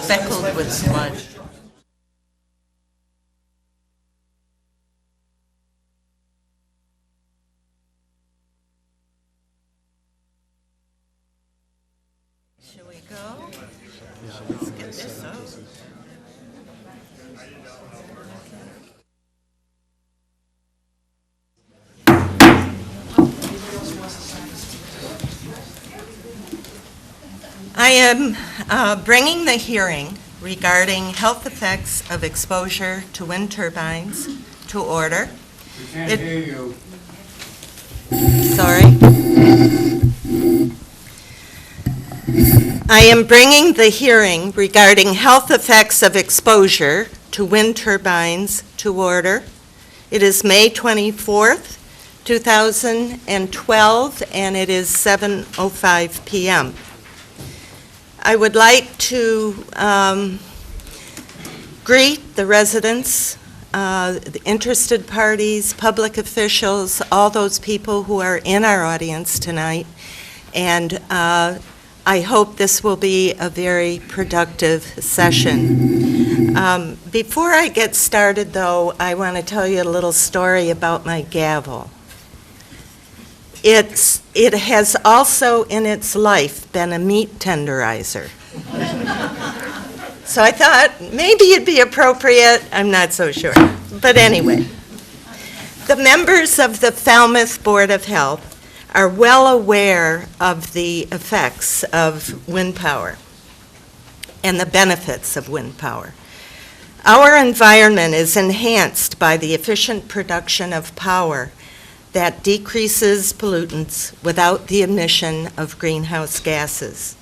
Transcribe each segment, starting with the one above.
speckled with sludge. Shall we go? Let's get this out. I am bringing the hearing regarding health effects of exposure to wind turbines to order. We can't hear you. Sorry. I am bringing the hearing regarding health effects of exposure to wind turbines to order. It is May 24th, 2012, and it is 7:05 p.m. I would like to greet the residents, the interested parties, public officials, all those people who are in our audience tonight, and I hope this will be a very productive session. Before I get started, though, I want to tell you a little story about my gavel. It has also in its life been a meat tenderizer. So I thought maybe it'd be appropriate, I'm not so sure. But anyway, the members of the Falmouth Board of Health are well aware of the effects of wind power and the benefits of wind power. Our environment is enhanced by the efficient production of power that decreases pollutants without the emission of greenhouse gases.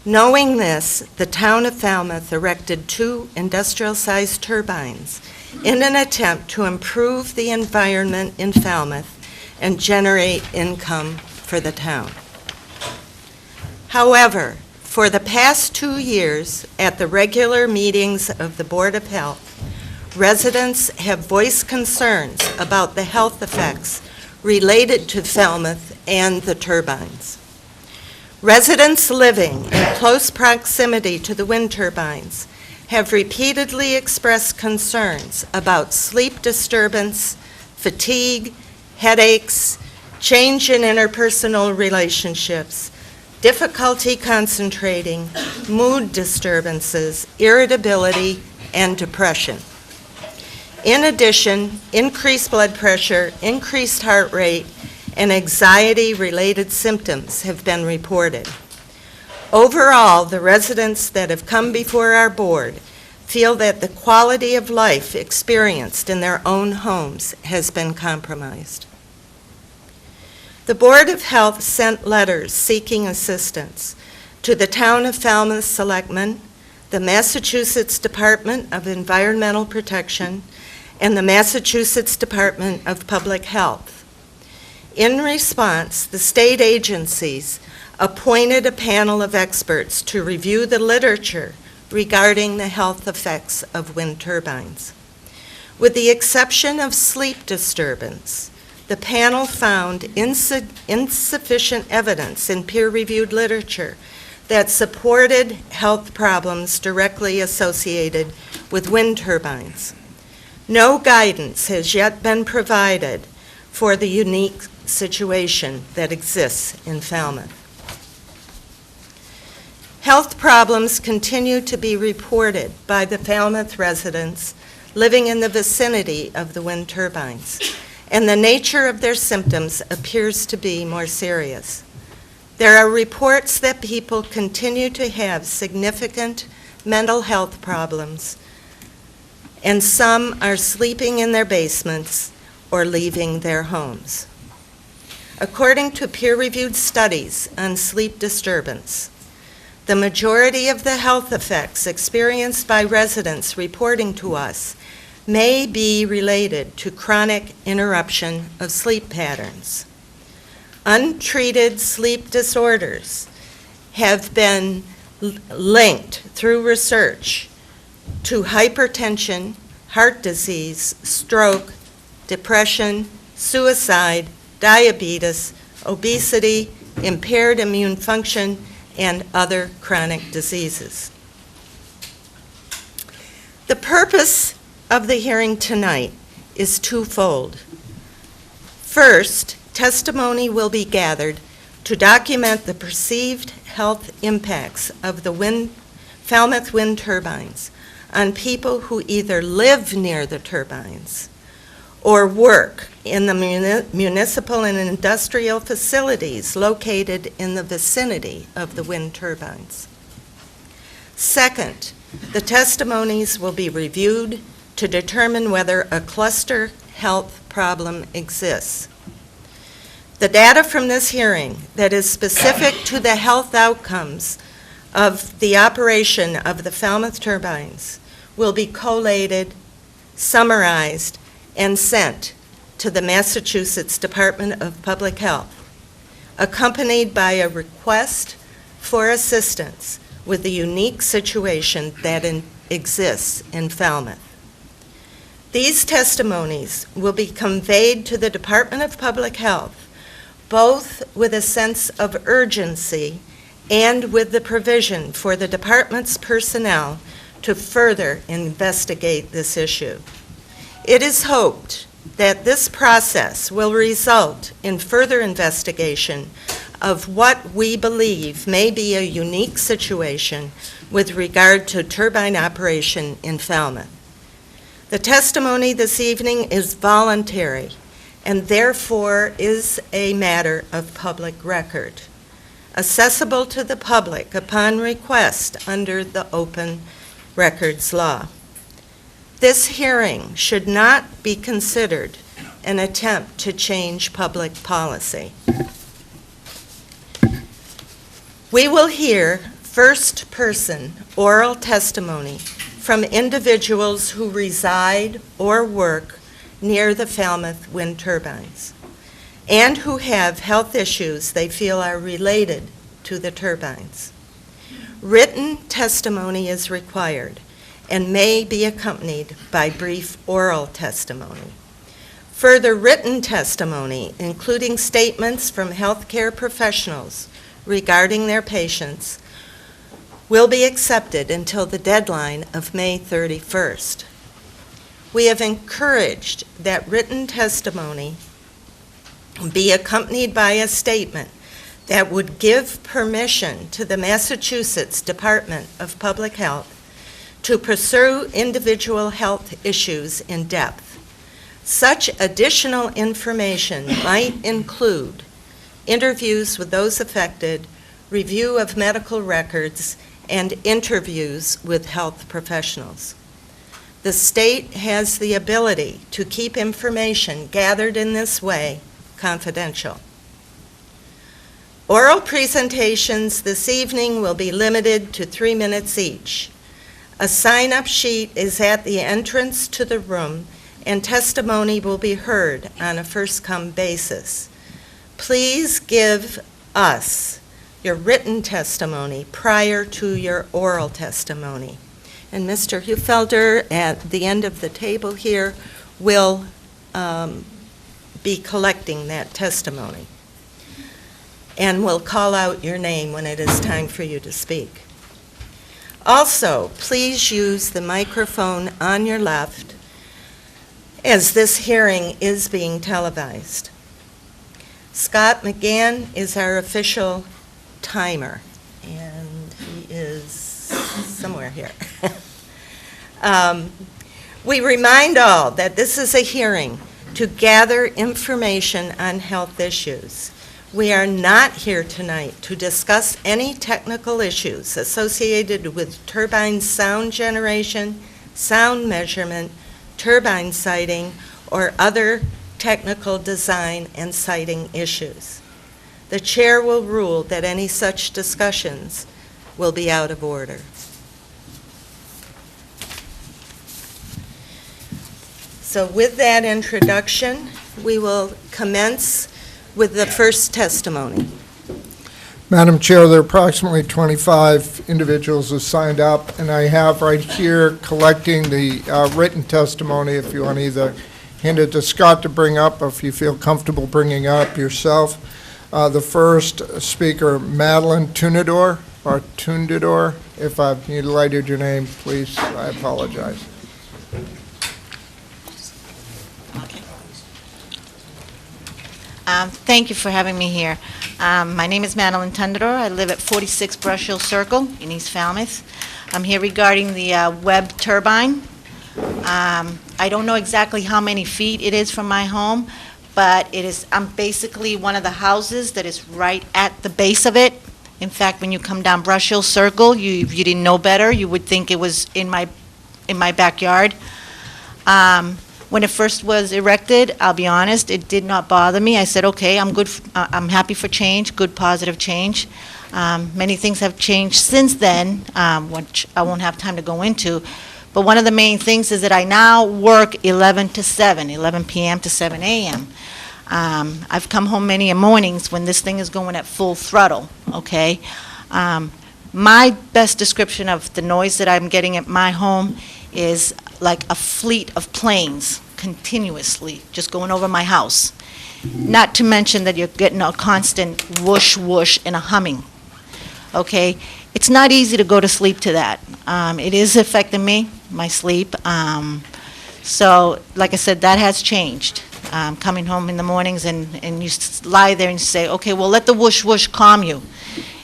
Knowing this, the town of Falmouth erected 2 industrial-sized turbines in an attempt to improve the environment in Falmouth and generate income for the town. However, for the past 2 years, at the regular meetings of the Board of Health, residents have voiced concerns about the health effects related to Falmouth and the turbines. Residents living in close proximity to the wind turbines have repeatedly expressed concerns about sleep disturbance, fatigue, headaches, change in interpersonal relationships, difficulty concentrating, mood disturbances, irritability, and depression. In addition, increased blood pressure, increased heart rate, and anxiety-related symptoms have been reported. Overall, the residents that have come before our board feel that the quality of life experienced in their own homes has been compromised. The Board of Health sent letters seeking assistance to the Town of Falmouth Selectmen, the Massachusetts Department of Environmental Protection, and the Massachusetts Department of Public Health. In response, the state agencies appointed a panel of experts to review the literature regarding the health effects of wind turbines. With the exception of sleep disturbance, the panel found insufficient evidence in peer-reviewed literature that supported health problems directly associated with wind turbines. No guidance has yet been provided for the unique situation that exists in Falmouth. Health problems continue to be reported by the Falmouth residents living in the vicinity of the wind turbines, and the nature of their symptoms appears to be more serious. There are reports that people continue to have significant mental health problems, and some are sleeping in their basements or leaving their homes. According to peer-reviewed studies on sleep disturbance, the majority of the health effects experienced by residents reporting to us may be related to chronic interruption of sleep patterns. Untreated sleep disorders have been linked through research to hypertension, heart disease, stroke, depression, suicide, diabetes, obesity, impaired immune function, and other chronic diseases. The purpose of the hearing tonight is twofold. First, testimony will be gathered to document the perceived health impacts of the Falmouth wind turbines on people who either live near the turbines or work in the municipal and industrial facilities located in the vicinity of the wind turbines. Second, the testimonies will be reviewed to determine whether a cluster health problem exists. The data from this hearing that is specific to the health outcomes of the operation of the Falmouth turbines will be collated, summarized, and sent to the Massachusetts Department of Public Health, accompanied by a request for assistance with the unique situation that exists in Falmouth. These testimonies will be conveyed to the Department of Public Health, both with a sense of urgency and with the provision for the department's personnel to further investigate this issue. It is hoped that this process will result in further investigation of what we believe may be a unique situation with regard to turbine operation in Falmouth. The testimony this evening is voluntary and therefore is a matter of public record, accessible to the public upon request under the Open Records Law. This hearing should not be considered an attempt to change public policy. We will hear first-person oral testimony from individuals who reside or work near the Falmouth wind turbines and who have health issues they feel are related to the turbines. Written testimony is required and may be accompanied by brief oral testimony. Further written testimony, including statements from healthcare professionals regarding their patients, will be accepted until the deadline of May 31st. We have encouraged that written testimony be accompanied by a statement that would give permission to the Massachusetts Department of Public Health to pursue individual health issues in depth. Such additional information might include interviews with those affected, review of medical records, and interviews with health professionals. The state has the ability to keep information gathered in this way confidential. Oral presentations this evening will be limited to 3 minutes each. A sign-up sheet is at the entrance to the room, and testimony will be heard on a first-come basis. Please give us your written testimony prior to your oral testimony. And Mr. Hufelder, at the end of the table here, will be collecting that testimony. And will call out your name when it is time for you to speak. Also, please use the microphone on your left, as this hearing is being televised. Scott McGann is our official timer, and he is somewhere here. We remind all that this is a hearing to gather information on health issues. We are not here tonight to discuss any technical issues associated with turbine sound generation, sound measurement, turbine siting, or other technical design and siting issues. The chair will rule that any such discussions will be out of order. So with that introduction, we will commence with the first testimony. Madam Chair, there are approximately 25 individuals who signed up, and I have right here collecting the written testimony if you want to either hand it to Scott to bring up or if you feel comfortable bringing up yourself. The first speaker, Madeline Tunador, or Tundador. If I've mutilated your name, please, I apologize. Thank you for having me here. My name is Madeline Tundrador. I live at 46 Brush Hill Circle in East Falmouth. I'm here regarding the Webb turbine. I don't know exactly how many feet it is from my home, but I'm basically one of the houses that is right at the base of it. In fact, when you come down Brush Hill Circle, if you didn't know better, you would think it was in my backyard. When it first was erected, I'll be honest, it did not bother me. I said, okay, I'm happy for change, good positive change. Many things have changed since then, which I won't have time to go into. But one of the main things is that I now work 11 to 7, 11 p.m. to 7 a.m. I've come home many mornings when this thing is going at full throttle, okay? My best description of the noise that I'm getting at my home is like a fleet of planes continuously just going over my house. Not to mention that you're getting a constant whoosh, whoosh, and a humming, okay? It's not easy to go to sleep to that. It is affecting me, my sleep. So, like I said, that has changed. Coming home in the mornings and you lie there and say, okay, well, let the whoosh, whoosh calm you,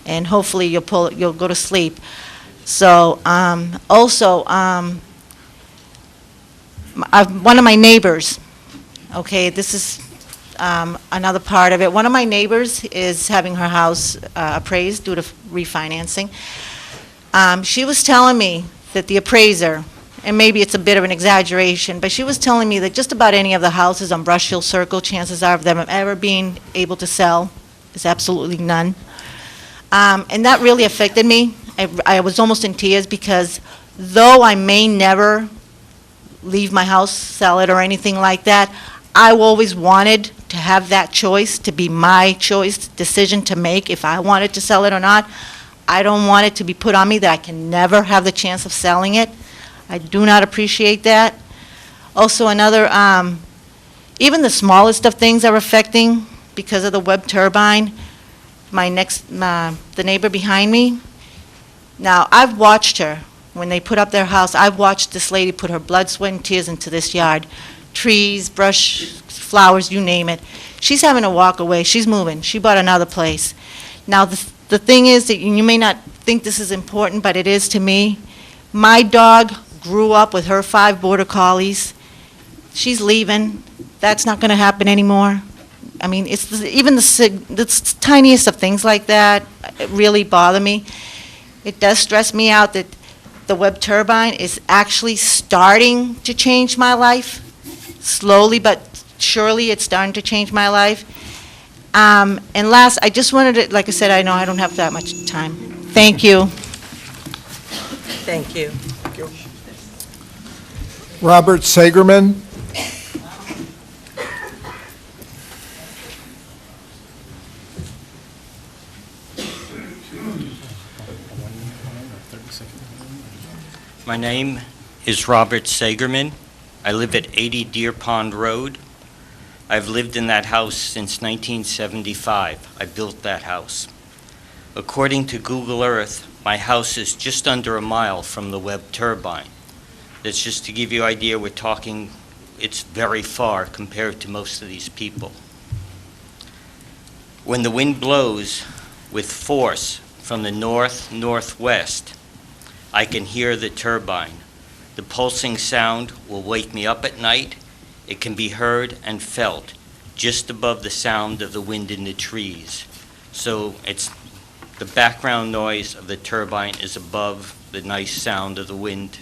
and hopefully you'll go to sleep. So, also, one of my neighbors, okay, this is another part of it. One of my neighbors is having her house appraised due to refinancing. She was telling me that the appraiser, and maybe it's a bit of an exaggeration, but she was telling me that just about any of the houses on Brush Hill Circle, chances are of them ever being able to sell is absolutely none. And that really affected me. I was almost in tears because though I may never leave my house, sell it, or anything like that, I always wanted to have that choice, to be my choice, decision to make if I wanted to sell it or not. I don't want it to be put on me that I can never have the chance of selling it. I do not appreciate that. Also, even the smallest of things are affecting because of the Webb turbine. The neighbor behind me, now I've watched her. When they put up their house, I've watched this lady put her blood, sweat, and tears into this yard. Trees, brush, flowers, you name it. She's having to walk away. She's moving. She bought another place. Now, the thing is that you may not think this is important, but it is to me. My dog grew up with her 5 border collies. She's leaving. That's not going to happen anymore. I mean, even the tiniest of things like that really bother me. It does stress me out that the Webb turbine is actually starting to change my life. Slowly but surely, it's starting to change my life. And last, I just wanted to, like I said, I know I don't have that much time. Thank you. Thank you. Robert Sagerman. My name is Robert Sagerman. I live at 80 Deer Pond Road. I've lived in that house since 1975. I built that house. According to Google Earth, my house is just under a mile from the Webb turbine. That's just to give you an idea, it's very far compared to most of these people. When the wind blows with force from the north-northwest, I can hear the turbine. The pulsing sound will wake me up at night. It can be heard and felt just above the sound of the wind in the trees. So the background noise of the turbine is above the nice sound of the wind.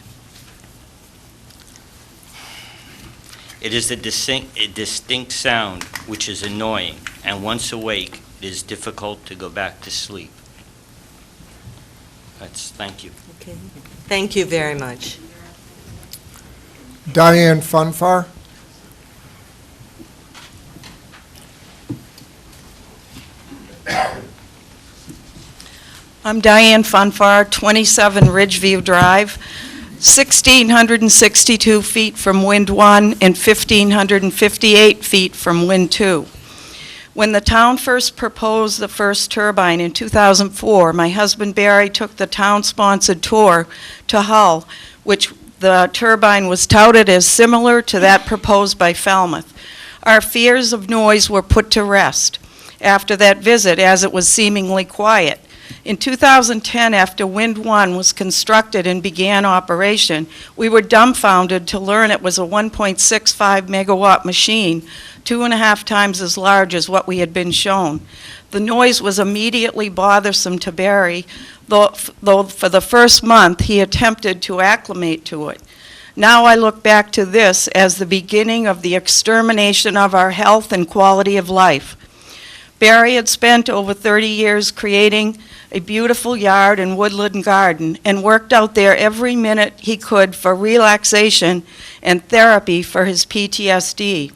It is a distinct sound which is annoying, and once awake, it is difficult to go back to sleep. Thank you. Okay. Thank you very much. Diane Funfar. I'm Diane Funfar, 27 Ridgeview Drive, 1,662 feet from Wind 1 and 1,558 feet from Wind 2. When the town first proposed the first turbine in 2004, my husband Barry took the town-sponsored tour to Hull, which the turbine was touted as similar to that proposed by Falmouth. Our fears of noise were put to rest after that visit, as it was seemingly quiet. In 2010, after Wind 1 was constructed and began operation, we were dumbfounded to learn it was a 1.65 megawatt machine, 2.5 times as large as what we had been shown. The noise was immediately bothersome to Barry, though for the first month he attempted to acclimate to it. Now I look back to this as the beginning of the extermination of our health and quality of life. Barry had spent over 30 years creating a beautiful yard and woodland garden and worked out there every minute he could for relaxation and therapy for his PTSD.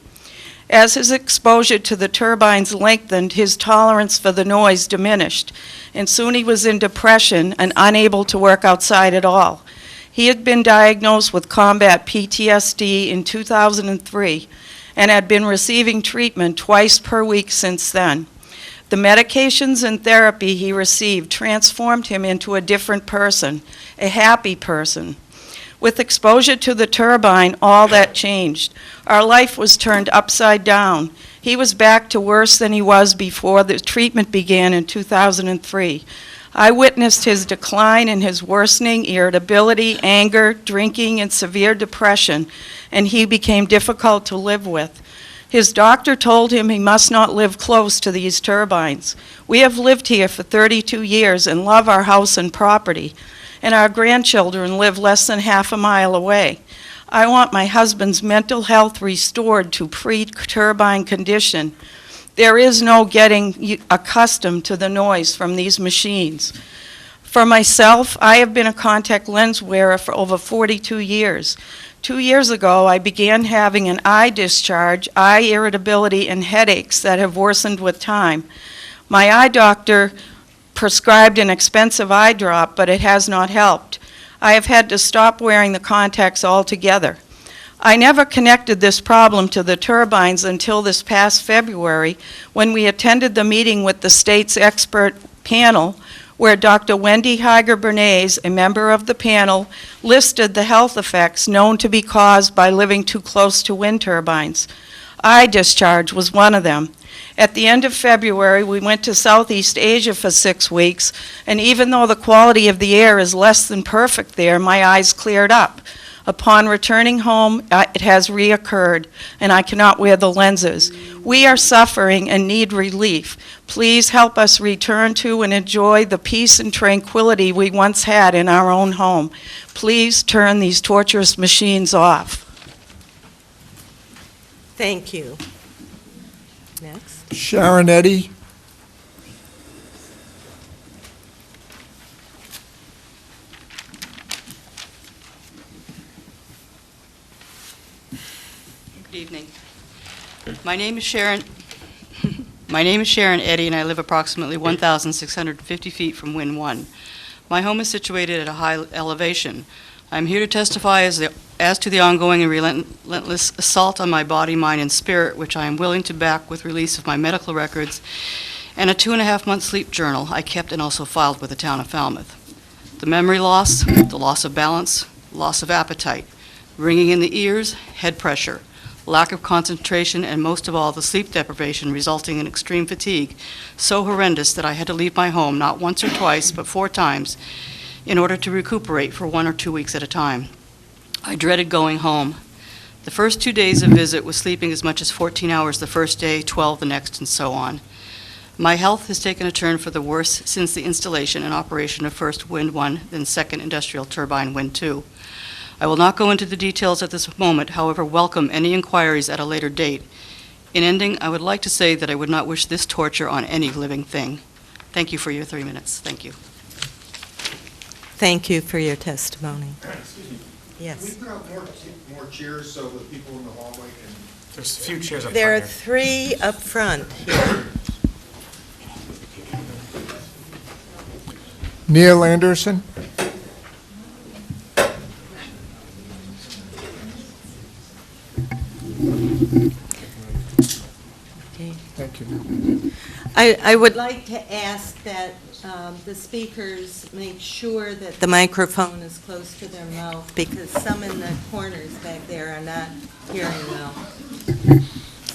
As his exposure to the turbines lengthened, his tolerance for the noise diminished, and soon he was in depression and unable to work outside at all. He had been diagnosed with combat PTSD in 2003 and had been receiving treatment twice per week since then. The medications and therapy he received transformed him into a different person, a happy person. With exposure to the turbine, all that changed. Our life was turned upside down. He was back to worse than he was before the treatment began in 2003. I witnessed his decline in his worsening irritability, anger, drinking, and severe depression, and he became difficult to live with. His doctor told him he must not live close to these turbines. We have lived here for 32 years and love our house and property, and our grandchildren live less than half a mile away. I want my husband's mental health restored to pre-turbine condition. There is no getting accustomed to the noise from these machines. For myself, I have been a contact lens wearer for over 42 years. 2 years ago, I began having an eye discharge, eye irritability, and headaches that have worsened with time. My eye doctor prescribed an expensive eye drop, but it has not helped. I have had to stop wearing the contacts altogether. I never connected this problem to the turbines until this past February when we attended the meeting with the state's expert panel where Dr. Wendy Heiger-Bernays, a member of the panel, listed the health effects known to be caused by living too close to wind turbines. Eye discharge was one of them. At the end of February, we went to Southeast Asia for 6 weeks, and even though the quality of the air is less than perfect there, my eyes cleared up. Upon returning home, it has reoccurred, and I cannot wear the lenses. We are suffering and need relief. Please help us return to and enjoy the peace and tranquility we once had in our own home. Please turn these torturous machines off. Thank you. Next. Sharon Eddy. Good evening. My name is Sharon Eddy, and I live approximately 1,650 feet from Wind 1. My home is situated at a high elevation. I'm here to testify as to the ongoing and relentless assault on my body, mind, and spirit, which I am willing to back with release of my medical records and a 2.5-month sleep journal I kept and also filed with the town of Falmouth. The memory loss, the loss of balance, loss of appetite, ringing in the ears, head pressure, lack of concentration, and most of all, the sleep deprivation resulting in extreme fatigue, so horrendous that I had to leave my home not once or twice, but 4 times, in order to recuperate for 1 or 2 weeks at a time. I dreaded going home. The first 2 days of visit was sleeping as much as 14 hours the first day, 12 the next, and so on. My health has taken a turn for the worse since the installation and operation of first Wind 1, then second industrial turbine Wind 2. I will not go into the details at this moment, however, welcome any inquiries at a later date. In ending, I would like to say that I would not wish this torture on any living thing. Thank you for your 3 minutes. Thank you. Thank you for your testimony. Excuse me. Yes. Can we put out more chairs so the people in the hallway can... There's a few chairs up There are front here. 3 up front here. Neil Anderson. Okay. Thank you. I would like to ask that the speakers make sure that the microphone is close to their mouth because some in the corners back there are not hearing well.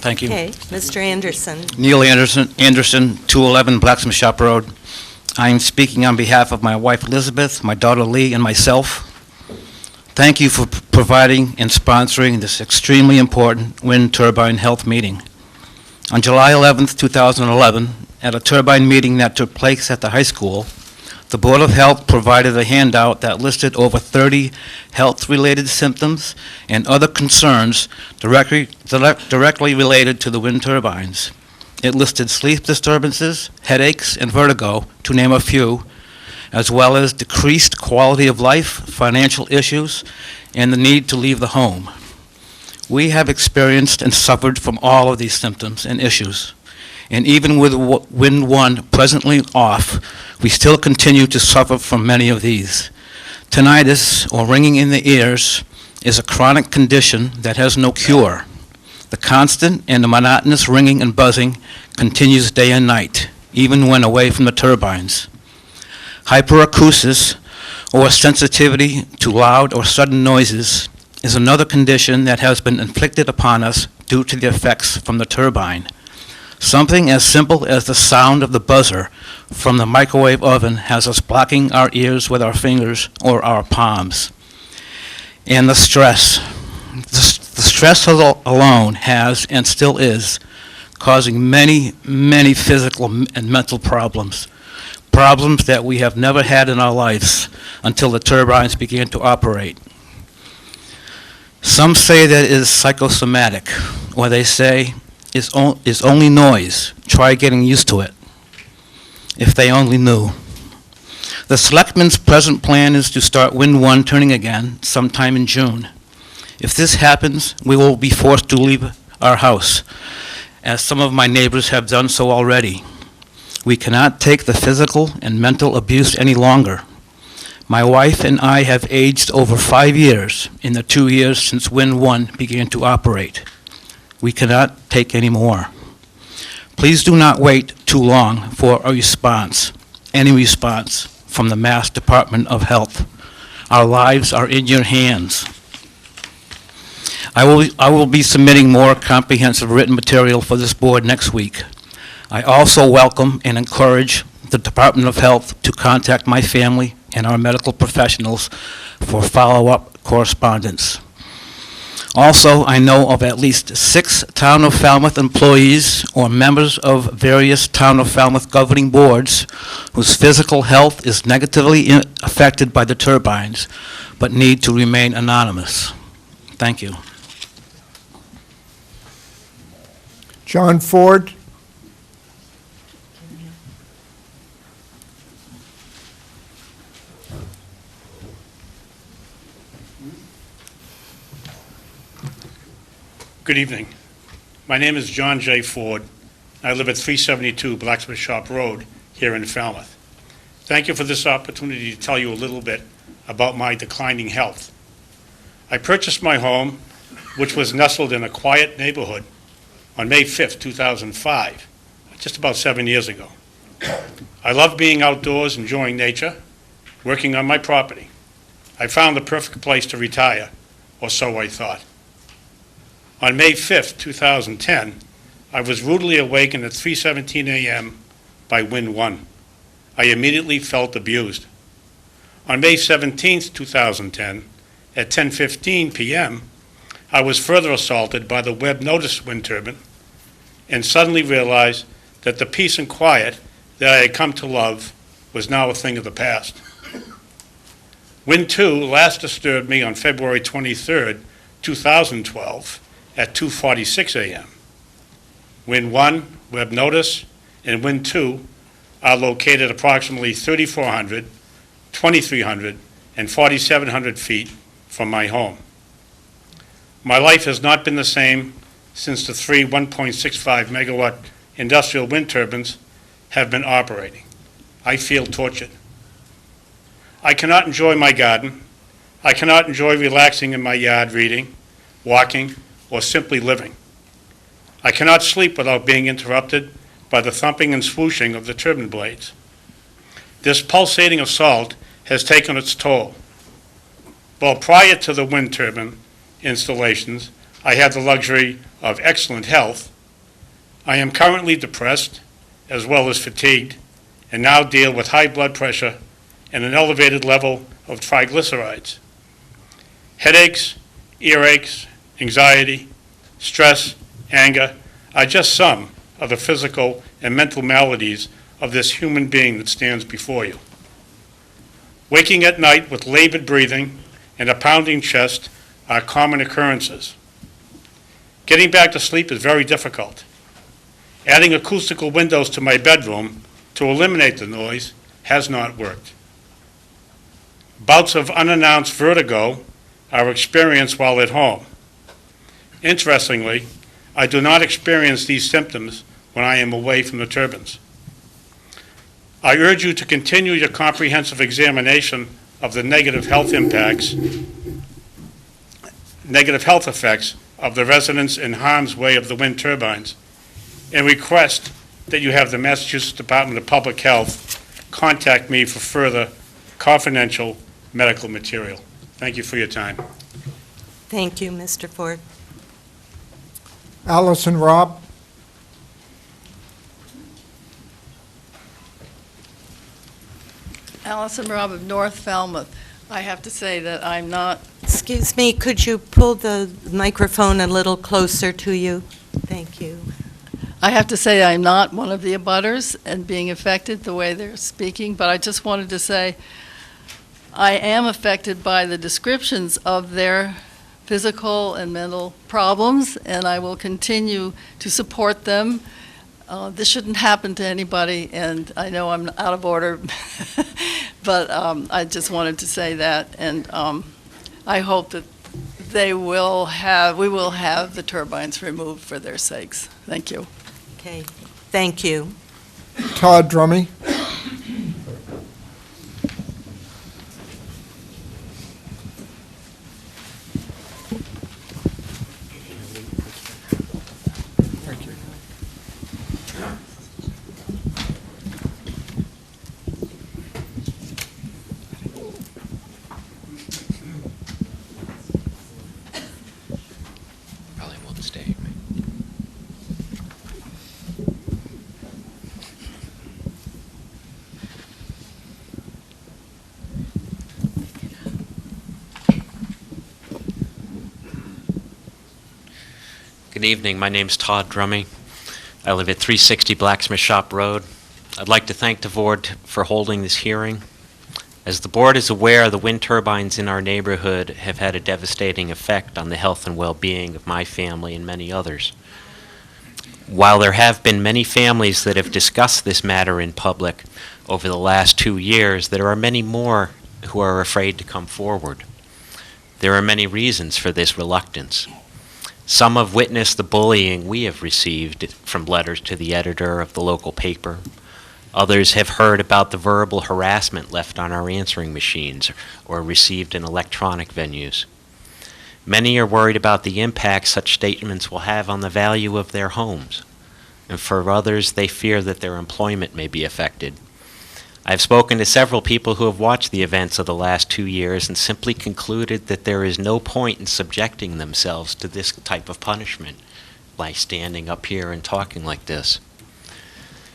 Thank you. Okay, Mr. Anderson. Neil Anderson, 211 Blacksmith Shop Road. I am speaking on behalf of my wife Elizabeth, my daughter Lee, and myself. Thank you for providing and sponsoring this extremely important wind turbine health meeting. On July 11th, 2011, at a turbine meeting that took place at the high school, the Board of Health provided a handout that listed over 30 health-related symptoms and other concerns directly related to the wind turbines. It listed sleep disturbances, headaches, and vertigo, to name a few, as well as decreased quality of life, financial issues, and the need to leave the home. We have experienced and suffered from all of these symptoms and issues. And even with Wind 1 presently off, we still continue to suffer from many of these. Tinnitus, or ringing in the ears, is a chronic condition that has no cure. The constant and the monotonous ringing and buzzing continues day and night, even when away from the turbines. Hyperacusis, or sensitivity to loud or sudden noises, is another condition that has been inflicted upon us due to the effects from the turbine. Something as simple as the sound of the buzzer from the microwave oven has us blocking our ears with our fingers or our palms. And the stress. The stress alone has and still is causing many, many physical and mental problems. Problems that we have never had in our lives until the turbines began to operate. Some say that it is psychosomatic, or they say it's only noise. Try getting used to it. If they only knew. The Selectmen's present plan is to start Wind 1 turning again sometime in June. If this happens, we will be forced to leave our house, as some of my neighbors have done so already. We cannot take the physical and mental abuse any longer. My wife and I have aged over 5 years in the 2 years since Wind 1 began to operate. We cannot take any more. Please do not wait too long for a response, any response, from the Mass Department of Health. Our lives are in your hands. I will be submitting more comprehensive written material for this board next week. I also welcome and encourage the Department of Health to contact my family and our medical professionals for follow-up correspondence. Also, I know of at least 6 Town of Falmouth employees or members of various Town of Falmouth governing boards whose physical health is negatively affected by the turbines, but need to remain anonymous. Thank you. John Ford. Good evening. My name is John J. Ford. I live at 372 Blacksmith Shop Road here in Falmouth. Thank you for this opportunity to tell you a little bit about my declining health. I purchased my home, which was nestled in a quiet neighborhood, on May 5th, 2005, just about 7 years ago. I love being outdoors, enjoying nature, working on my property. I found the perfect place to retire, or so I thought. On May 5th, 2010, I was rudely awakened at 3:17 a.m. by Wind 1. I immediately felt abused. On May 17th, 2010, at 10:15 p.m., I was further assaulted by the Webb Notice wind turbine and suddenly realized that the peace and quiet that I had come to love was now a thing of the past. Wind 2 last disturbed me on February 23rd, 2012, at 2:46 a.m. Wind 1, Webb Notice, and Wind 2 are located approximately 3,400, 2,300, and 4,700 feet from my home. My life has not been the same since the 3 1.65 megawatt industrial wind turbines have been operating. I feel tortured. I cannot enjoy my garden. I cannot enjoy relaxing in my yard reading, walking, or simply living. I cannot sleep without being interrupted by the thumping and swooshing of the turbine blades. This pulsating assault has taken its toll. While prior to the wind turbine installations, I had the luxury of excellent health I am currently depressed as well as fatigued, and now deal with high blood pressure and an elevated level of triglycerides. Headaches, earaches, anxiety, stress, anger are just some of the physical and mental maladies of this human being that stands before you. Waking at night with labored breathing and a pounding chest are common occurrences. Getting back to sleep is very difficult. Adding acoustical windows to my bedroom to eliminate the noise has not worked. Bouts of unannounced vertigo are experienced while at home. Interestingly, I do not experience these symptoms when I am away from the turbines. I urge you to continue your comprehensive examination of the negative health effects of the residents in harm's way of the wind turbines, and request that you have the Massachusetts Department of Public Health contact me for further confidential medical material. Thank you for your time. Thank you, Mr. Ford. Allison Robb? Allison Robb of North Falmouth. I have to say that I'm not, Excuse me, could you pull the microphone a little closer to you? Thank you. I have to say I'm not one of the abutters and being affected the way they're speaking, but I just wanted to say I am affected by the descriptions of their physical and mental problems, and I will continue to support them. This shouldn't happen to anybody, and I know I'm out of order, but I just wanted to say that, and I hope that we will have the turbines removed for their sakes. Thank you. Okay, thank you. Todd Drummy? Thank you. Probably won't stay. Good evening. My name's Todd Drummy. I live at 360 Blacksmith Shop Road. I'd like to thank the board for holding this hearing. As the board is aware, the wind turbines in our neighborhood have had a devastating effect on the health and well-being of my family and many others. While there have been many families that have discussed this matter in public over the last 2 years, there are many more who are afraid to come forward. There are many reasons for this reluctance. Some have witnessed the bullying we have received from letters to the editor of the local paper. Others have heard about the verbal harassment left on our answering machines or received in electronic venues. Many are worried about the impact such statements will have on the value of their homes. And for others, they fear that their employment may be affected. I've spoken to several people who have watched the events of the last 2 years and simply concluded that there is no point in subjecting themselves to this type of punishment by standing up here and talking like this.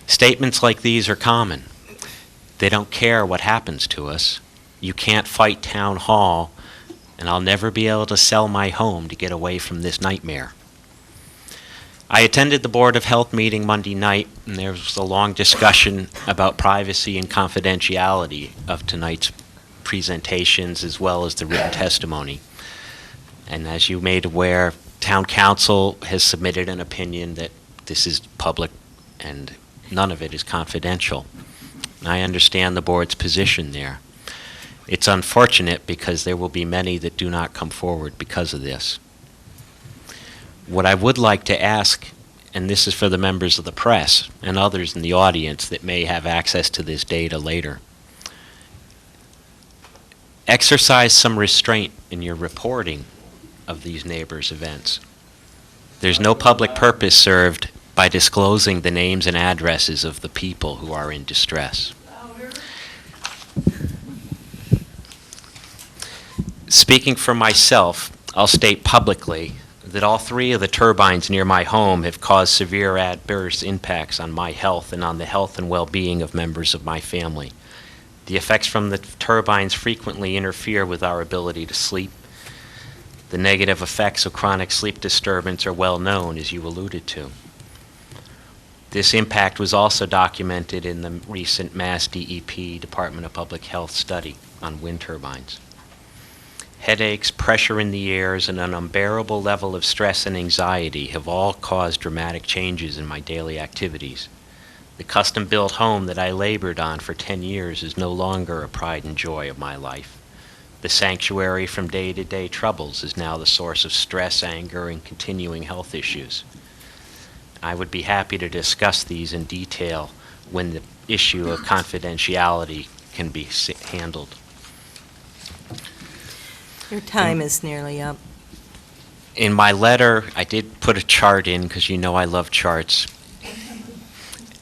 Statements like these are common. They don't care what happens to us. You can't fight town hall, and I'll never be able to sell my home to get away from this nightmare. I attended the Board of Health meeting Monday night, and there was a long discussion about privacy and confidentiality of tonight's presentations as well as the written testimony. And as you made aware, Town Council has submitted an opinion that this is public and none of it is confidential. And I understand the board's position there. It's unfortunate because there will be many that do not come forward because of this. What I would like to ask, and this is for the members of the press and others in the audience that may have access to this data later, exercise some restraint in your reporting of these neighbors' events. There's no public purpose served by disclosing the names and addresses of the people who are in distress. Speaking for myself, I'll state publicly that all three of the turbines near my home have caused severe adverse impacts on my health and on the health and well-being of members of my family. The effects from the turbines frequently interfere with our ability to sleep. The negative effects of chronic sleep disturbance are well known, as you alluded to. This impact was also documented in the recent Mass DEP Department of Public Health study on wind turbines. Headaches, pressure in the ears, and an unbearable level of stress and anxiety have all caused dramatic changes in my daily activities. The custom-built home that I labored on for 10 years is no longer a pride and joy of my life. The sanctuary from day-to-day troubles is now the source of stress, anger, and continuing health issues. I would be happy to discuss these in detail when the issue of confidentiality can be handled. Your time is nearly up. In my letter, I did put a chart in because you know I love charts.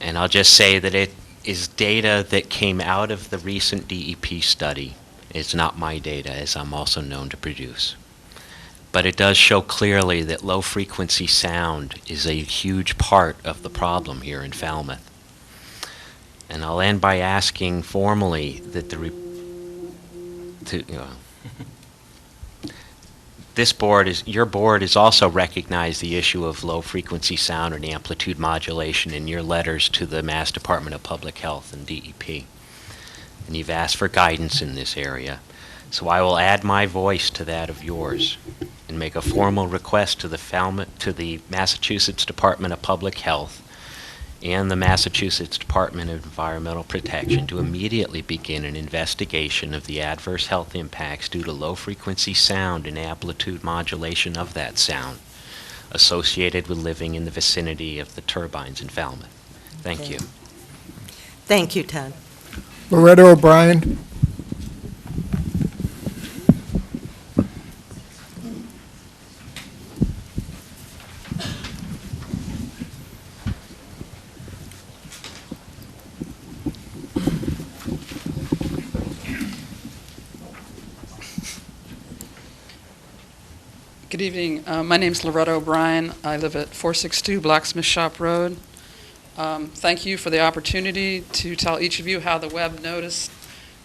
And I'll just say that it is data that came out of the recent DEP study. It's not my data, as I'm also known to produce. But it does show clearly that low-frequency sound is a huge part of the problem here in Falmouth. And I'll end by asking formally that your board has also recognized the issue of low-frequency sound and amplitude modulation in your letters to the Mass Department of Public Health and DEP. And you've asked for guidance in this area. So I will add my voice to that of yours and make a formal request to the Massachusetts Department of Public Health and the Massachusetts Department of Environmental Protection to immediately begin an investigation of the adverse health impacts due to low-frequency sound and amplitude modulation of that sound associated with living in the vicinity of the turbines in Falmouth. Thank you. Thank you, Todd. Loretta O'Brien. Good evening. My name's Loretta O'Brien. I live at 462 Blacksmith Shop Road. Thank you for the opportunity to tell each of you how the Webb Notice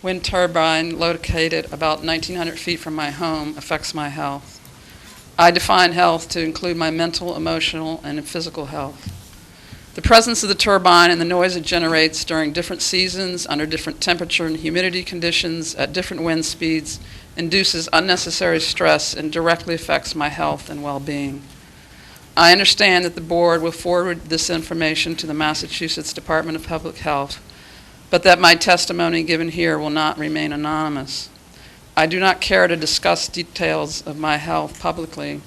wind turbine located about 1,900 feet from my home affects my health. I define health to include my mental, emotional, and physical health. The presence of the turbine and the noise it generates during different seasons, under different temperature and humidity conditions, at different wind speeds, induces unnecessary stress and directly affects my health and well-being. I understand that the board will forward this information to the Massachusetts Department of Public Health, but that my testimony given here will not remain anonymous. I do not care to discuss details of my health publicly.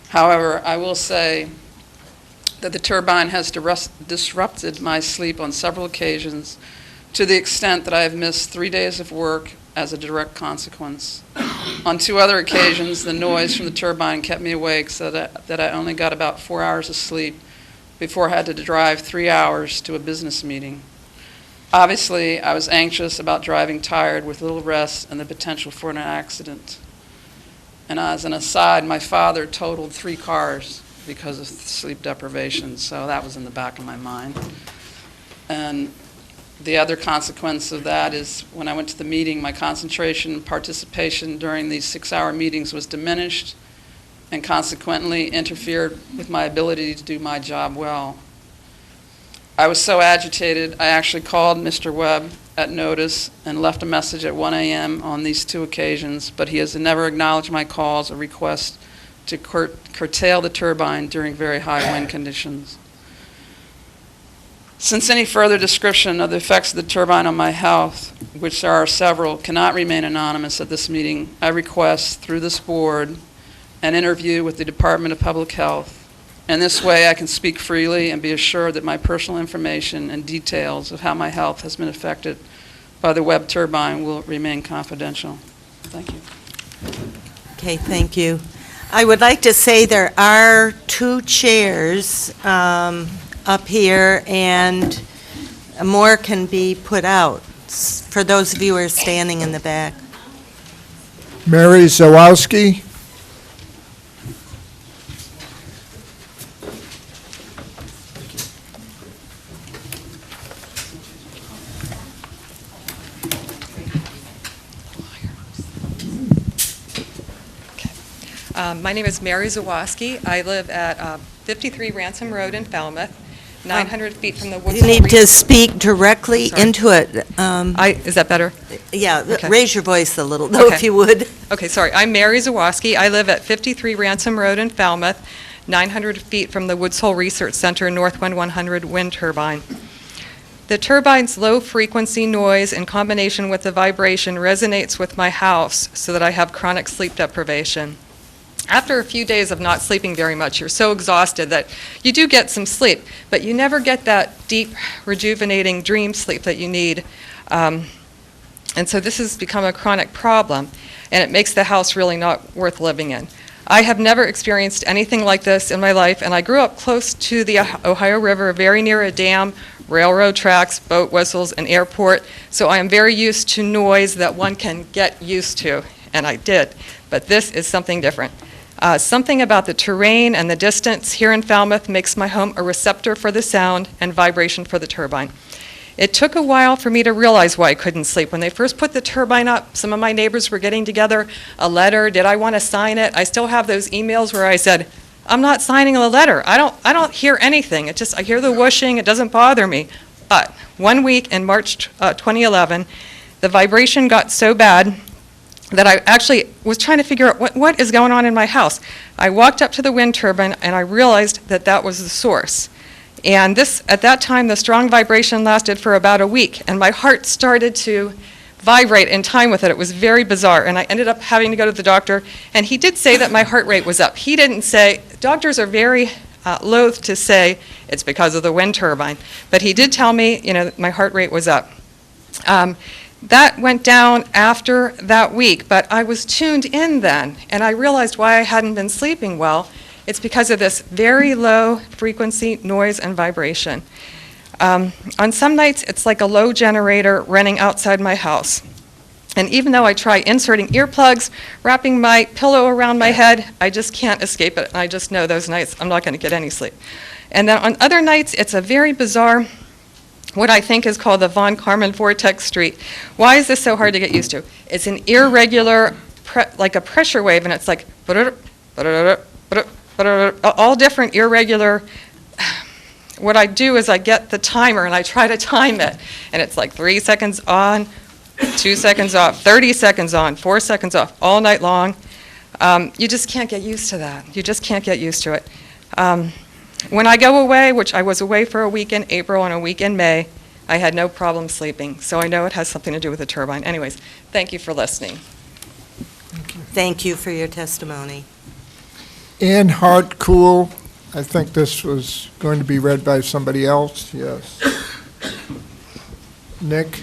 However, I will say that the turbine has disrupted my sleep on several occasions to the extent that I have missed 3 days of work as a direct consequence. On 2 other occasions, the noise from the turbine kept me awake so that I only got about 4 hours of sleep before I had to drive 3 hours to a business meeting. Obviously, I was anxious about driving tired with little rest and the potential for an accident. And as an aside, my father totaled 3 cars because of sleep deprivation, so that was in the back of my mind. And the other consequence of that is when I went to the meeting, my concentration and participation during these 6-hour meetings was diminished and consequently interfered with my ability to do my job well. I was so agitated, I actually called Mr. Webb at notice and left a message at 1 a.m. on these 2 occasions, but he has never acknowledged my calls or requests to curtail the turbine during very high wind conditions. Since any further description of the effects of the turbine on my health, which there are several, cannot remain anonymous at this meeting, I request through this board an interview with the Department of Public Health. And this way I can speak freely and be assured that my personal information and details of how my health has been affected by the Webb turbine will remain confidential. Thank you. Okay, thank you. I would like to say there are 2 chairs up here, and more can be put out for those of you who are standing in the back. My name is Mary Zawoski. I live at 53 Ransom Road in Falmouth, 900 feet from the Woods You Hole need to Research- speak directly Sorry. into it. Is that better? Yeah, Okay. raise your voice a little, though, if Okay. you would. Okay, sorry. I'm Mary Zawoski. I live at 53 Ransom Road in Falmouth, 900 feet from the Woods Hole Research Center Northwind 100 wind turbine. The turbine's low-frequency noise in combination with the vibration resonates with my house so that I have chronic sleep deprivation. After a few days of not sleeping very much, you're so exhausted that you do get some sleep, but you never get that deep, rejuvenating dream sleep that you need. And so this has become a chronic problem, and it makes the house really not worth living in. I have never experienced anything like this in my life, and I grew up close to the Ohio River, very near a dam, railroad tracks, boat whistles, an airport, so I am very used to noise that one can get used to, and I did. But this is something different. Something about the terrain and the distance here in Falmouth makes my home a receptor for the sound and vibration for the turbine. It took a while for me to realize why I couldn't sleep. When they first put the turbine up, some of my neighbors were getting together a letter. Did I want to sign it? I still have those emails where I said, I'm not signing a letter. I don't hear anything. I hear the whooshing. It doesn't bother me. But 1 week in March 2011, the vibration got so bad that I actually was trying to figure out what is going on in my house. I walked up to the wind turbine and I realized that that was the source. And at that time, the strong vibration lasted for about a week, and my heart started to vibrate in time with it. It was very bizarre, and I ended up having to go to the doctor, and he did say that my heart rate was up. He didn't say, doctors are very loath to say it's because of the wind turbine, but he did tell me, my heart rate was up. That went down after that week, but I was tuned in then, and I realized why I hadn't been sleeping well. It's because of this very low frequency noise and vibration. On some nights, it's like a low generator running outside my house. And even though I try inserting earplugs, wrapping my pillow around my head, I just can't escape it. And I just know those nights I'm not going to get any sleep. And then on other nights, it's a very bizarre, what I think is called the Von Karman vortex street. Why is this so hard to get used to? It's an irregular, like a pressure wave, and it's like all different irregular. What I do is I get the timer and I try to time it, and it's like 3 seconds on, 2 seconds off, 30 seconds on, 4 seconds off, all night long. You just can't get used to that. You just can't get used to it. When I go away, which I was away for a week in April and a week in May, I had no problem sleeping. So I know it has something to do with the turbine. Anyways, thank you for listening. Thank you for your testimony. Ann Hartcool, I think this was going to be read by somebody else, yes. Nick?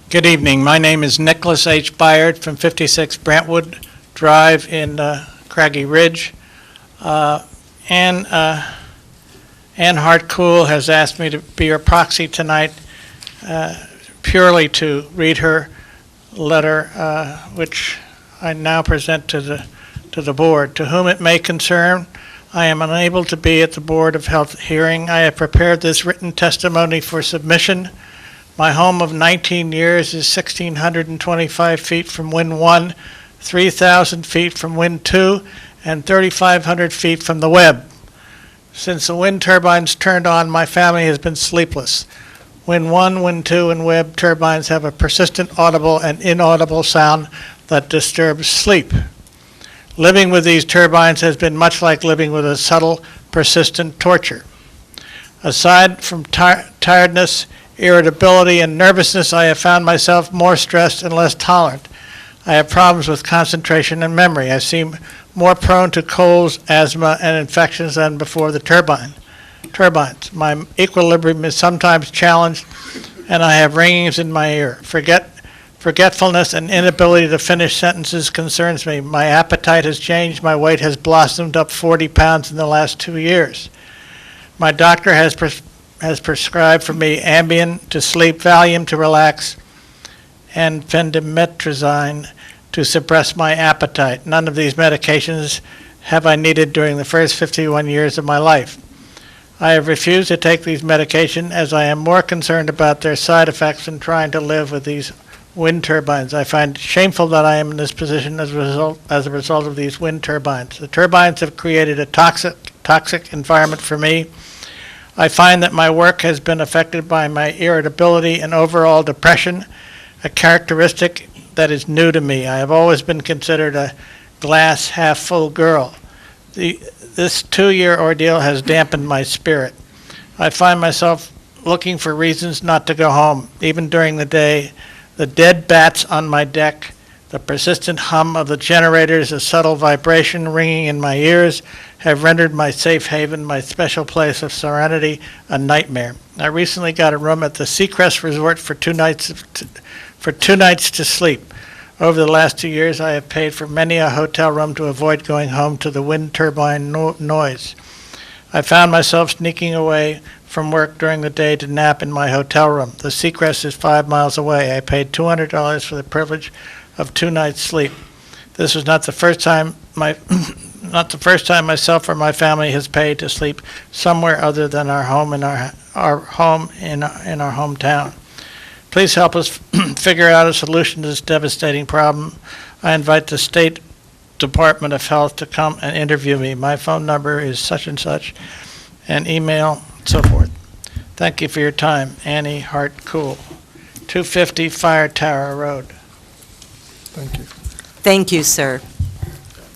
Good evening. My name is Nicholas H. Byard from 56 Brentwood Drive in Craggy Ridge. Ann Hartcool has asked me to be her proxy tonight purely to read her letter, which I now present to the board. To whom it may concern, I am unable to be at the Board of Health hearing. I have prepared this written testimony for submission. My home of 19 years is 1,625 feet from Wind 1, 3,000 feet from Wind 2, and 3,500 feet from the web. Since the wind turbines turned on, my family has been sleepless. Wind 1, Wind 2, and web turbines have a persistent audible and inaudible sound that disturbs sleep. Living with these turbines has been much like living with a subtle, persistent torture. Aside from tiredness, irritability, and nervousness, I have found myself more stressed and less tolerant. I have problems with concentration and memory. I seem more prone to colds, asthma, and infections than before the turbines. My equilibrium is sometimes challenged, and I have ringings in my ear. Forgetfulness and inability to finish sentences concerns me. My appetite has changed. My weight has blossomed up 40 pounds in the last 2 years. My doctor has prescribed for me Ambien to sleep, Valium to relax, and phendimetrazine to suppress my appetite. None of these medications have I needed during the first 51 years of my life. I have refused to take these medications as I am more concerned about their side effects than trying to live with these wind turbines. I find it shameful that I am in this position as a result of these wind turbines. The turbines have created a toxic environment for me. I find that my work has been affected by my irritability and overall depression, a characteristic that is new to me. I have always been considered a glass half full girl. This 2-year ordeal has dampened my spirit. I find myself looking for reasons not to go home, even during the day. The dead bats on my deck, the persistent hum of the generators, a subtle vibration ringing in my ears, have rendered my safe haven, my special place of serenity, a nightmare. I recently got a room at the Seacrest Resort for 2 nights to sleep. Over the last 2 years, I have paid for many a hotel room to avoid going home to the wind turbine noise. I found myself sneaking away from work during the day to nap in my hotel room. The Seacrest is 5 miles away. I paid $200 for the privilege of 2 nights' sleep. This was not the first time myself or my family has paid to sleep somewhere other than our home in our hometown. Please help us figure out a solution to this devastating problem. I invite the State Department of Health to come and interview me. My phone number is such and such, and email, so forth. Thank you for your time. Annie Hart Cool, 250 Fire Tower Road. Thank you. Thank you, sir.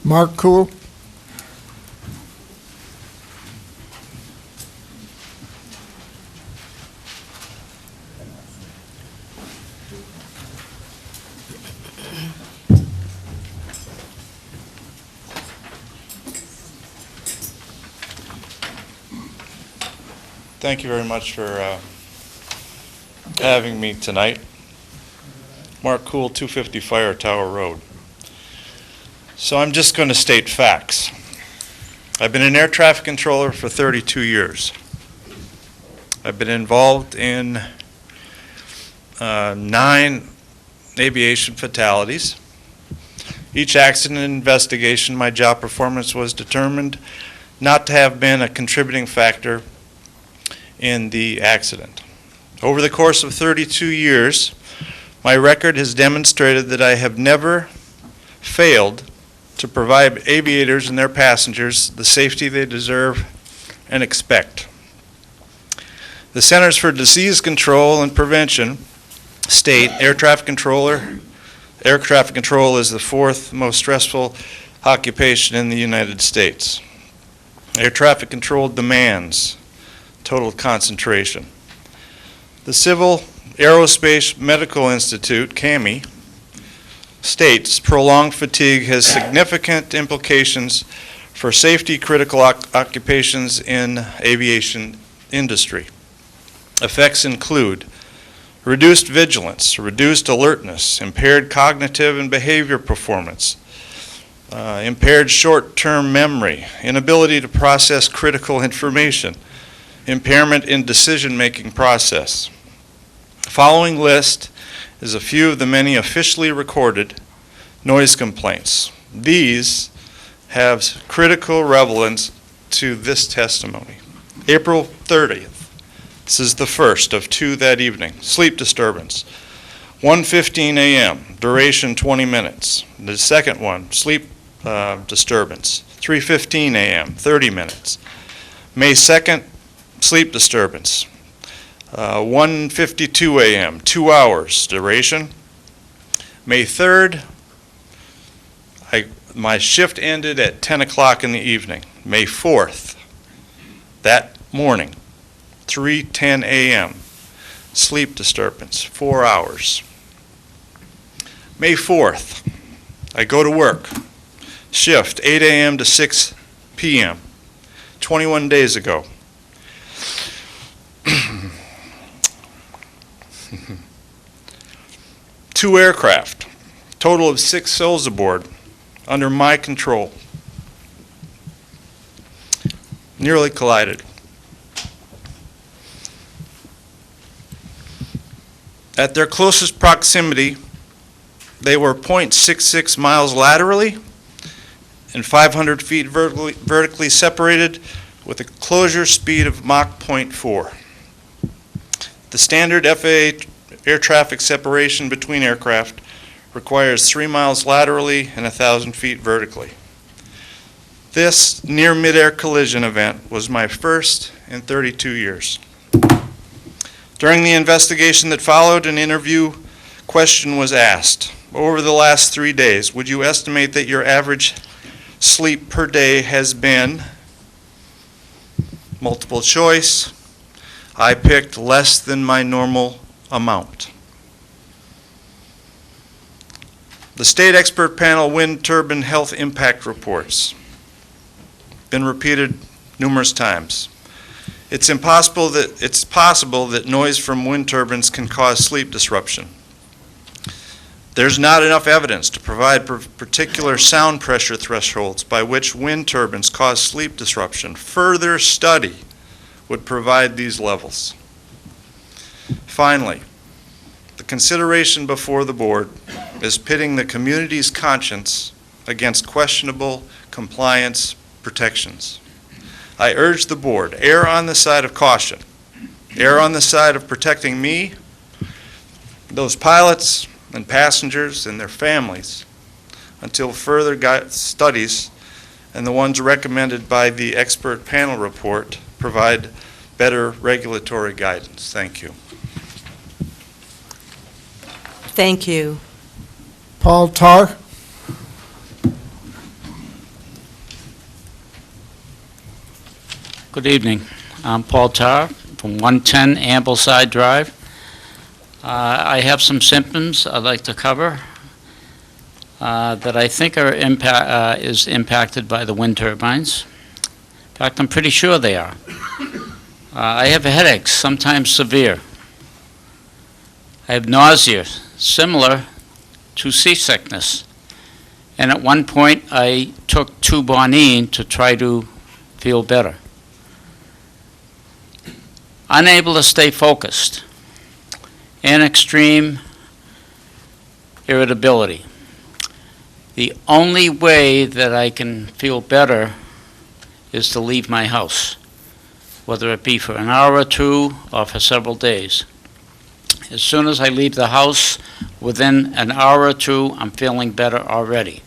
Mark Cool? Thank you very much for having me tonight. Mark Cool, 250 Fire Tower Road. So I'm just going to state facts. I've been an air traffic controller for 32 years. I've been involved in 9 aviation fatalities. Each accident investigation, my job performance was determined not to have been a contributing factor in the accident. Over the course of 32 years, my record has demonstrated that I have never failed to provide aviators and their passengers the safety they deserve and expect. The Centers for Disease Control and Prevention state air traffic control is the 4th most stressful occupation in the United States. Air traffic control demands total concentration. The Civil Aerospace Medical Institute, CAMI, states prolonged fatigue has significant implications for safety-critical occupations in aviation industry. Effects include reduced vigilance, reduced alertness, impaired cognitive and behavior performance, impaired short-term memory, inability to process critical information, impairment in decision-making process. The following list is a few of the many officially recorded noise complaints. These have critical relevance to this testimony. April 30th, this is the first of 2 that evening, sleep disturbance. 1:15 a.m., duration 20 minutes. The second one, sleep disturbance. 3:15 a.m., 30 minutes. May 2nd, sleep disturbance. 1:52 a.m., 2 hours duration. May 3rd, my shift ended at 10 o'clock in the evening. May 4th, that morning, 3:10 a.m., sleep disturbance, 4 hours. May 4th, I go to work, shift 8 a.m. to 6 p.m., 21 days ago. 2 aircraft, total of 6 souls aboard, under my control, nearly collided. At their closest proximity They were .66 miles laterally and 500 feet vertically separated with a closure speed of Mach .4. The standard FAA air traffic separation between aircraft requires 3 miles laterally and 1,000 feet vertically. This near midair collision event was my first in 32 years. During the investigation that followed, an interview question was asked. Over the last 3 days, would you estimate that your average sleep per day has been? Multiple choice. I picked less than my normal amount. The state expert panel wind turbine health impact reports. Been repeated numerous times. It's possible that noise from wind turbines can cause sleep disruption. There's not enough evidence to provide particular sound pressure thresholds by which wind turbines cause sleep disruption. Further study would provide these levels. Finally, the consideration before the board is pitting the community's conscience against questionable compliance protections. I urge the board, err on the side of caution, err on the side of protecting me, those pilots and passengers and their families until further studies and the ones recommended by the expert panel report provide better regulatory guidance. Thank you. Thank you. Paul Tarr? Good evening. I'm Paul Tarr from 110 Ambleside Drive. I have some symptoms I'd like to cover that I think are is impacted by the wind turbines. In fact, I'm pretty sure they are. I have headaches, sometimes severe. I have nausea, similar to seasickness. And at one point, I took 2-Bonine to try to feel better. Unable to stay focused, and extreme irritability. The only way that I can feel better is to leave my house, whether it be for an hour or two or for several days. As soon as I leave the house, within an hour or two, I'm feeling better already.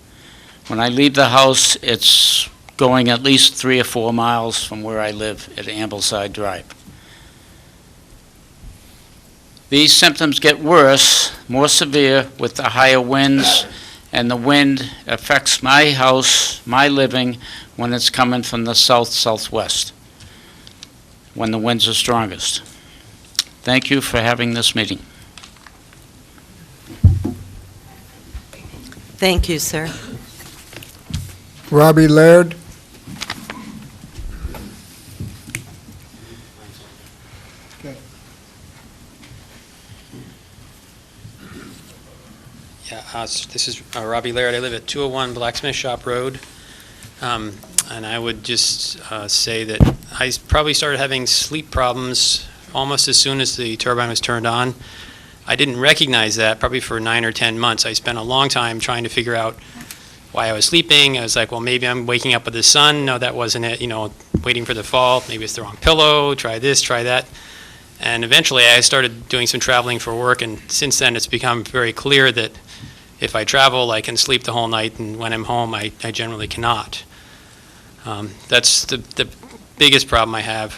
When I leave the house, it's going at least 3 or 4 miles from where I live at Ambleside Drive. These symptoms get worse, more severe with the higher winds, and the wind affects my house, my living, when it's coming from the south-southwest, when the winds are strongest. Thank you for having this meeting. Thank you, sir. Robbie Laird? This is Robbie Laird. I live at 201 Blacksmith Shop Road. And I would just say that I probably started having sleep problems almost as soon as the turbine was turned on. I didn't recognize that probably for 9 or 10 months. I spent a long time trying to figure out why I was sleeping. I was like, well, maybe I'm waking up with the sun. No, that wasn't it. You know, waiting for the fall. Maybe it's the wrong pillow. Try this, try that. And eventually I started doing some traveling for work, and since then it's become very clear that if I travel, I can sleep the whole night, and when I'm home, I generally cannot. That's the biggest problem I have.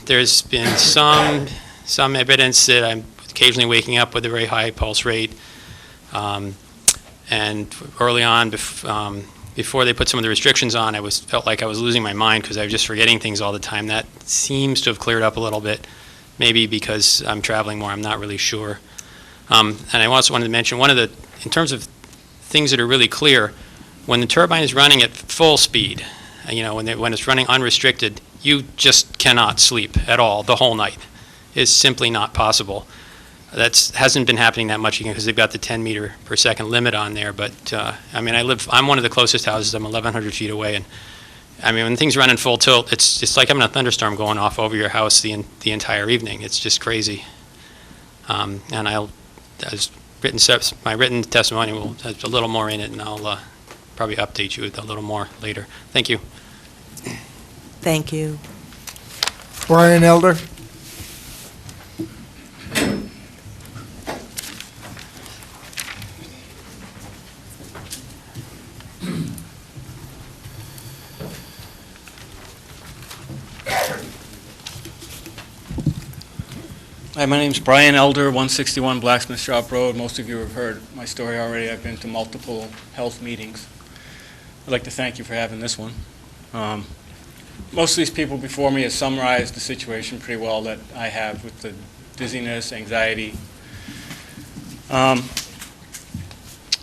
There's been some evidence that I'm occasionally waking up with a very high pulse rate. And early on, before they put some of the restrictions on, I felt like I was losing my mind because I was just forgetting things all the time. That seems to have cleared up a little bit, maybe because I'm traveling more. I'm not really sure. And I also wanted to mention in terms of things that are really clear, when the turbine is running at full speed, when it's running unrestricted, you just cannot sleep at all the whole night. It's simply not possible. That hasn't been happening that much because they've got the 10 meter per second limit on there. But I'm one of the closest houses. I'm 1,100 feet away, and when things run in full tilt, it's like having a thunderstorm going off over your house the entire evening. It's just crazy. And my written testimony will have a little more in it, and I'll probably update you with a little more later. Thank you. Thank you. Brian Elder? Hi, my name's Brian Elder, 161 Blacksmith Shop Road. Most of you have heard my story already. I've been to multiple health meetings. I'd like to thank you for having this one. Most of these people before me have summarized the situation pretty well that I have with the dizziness, anxiety. I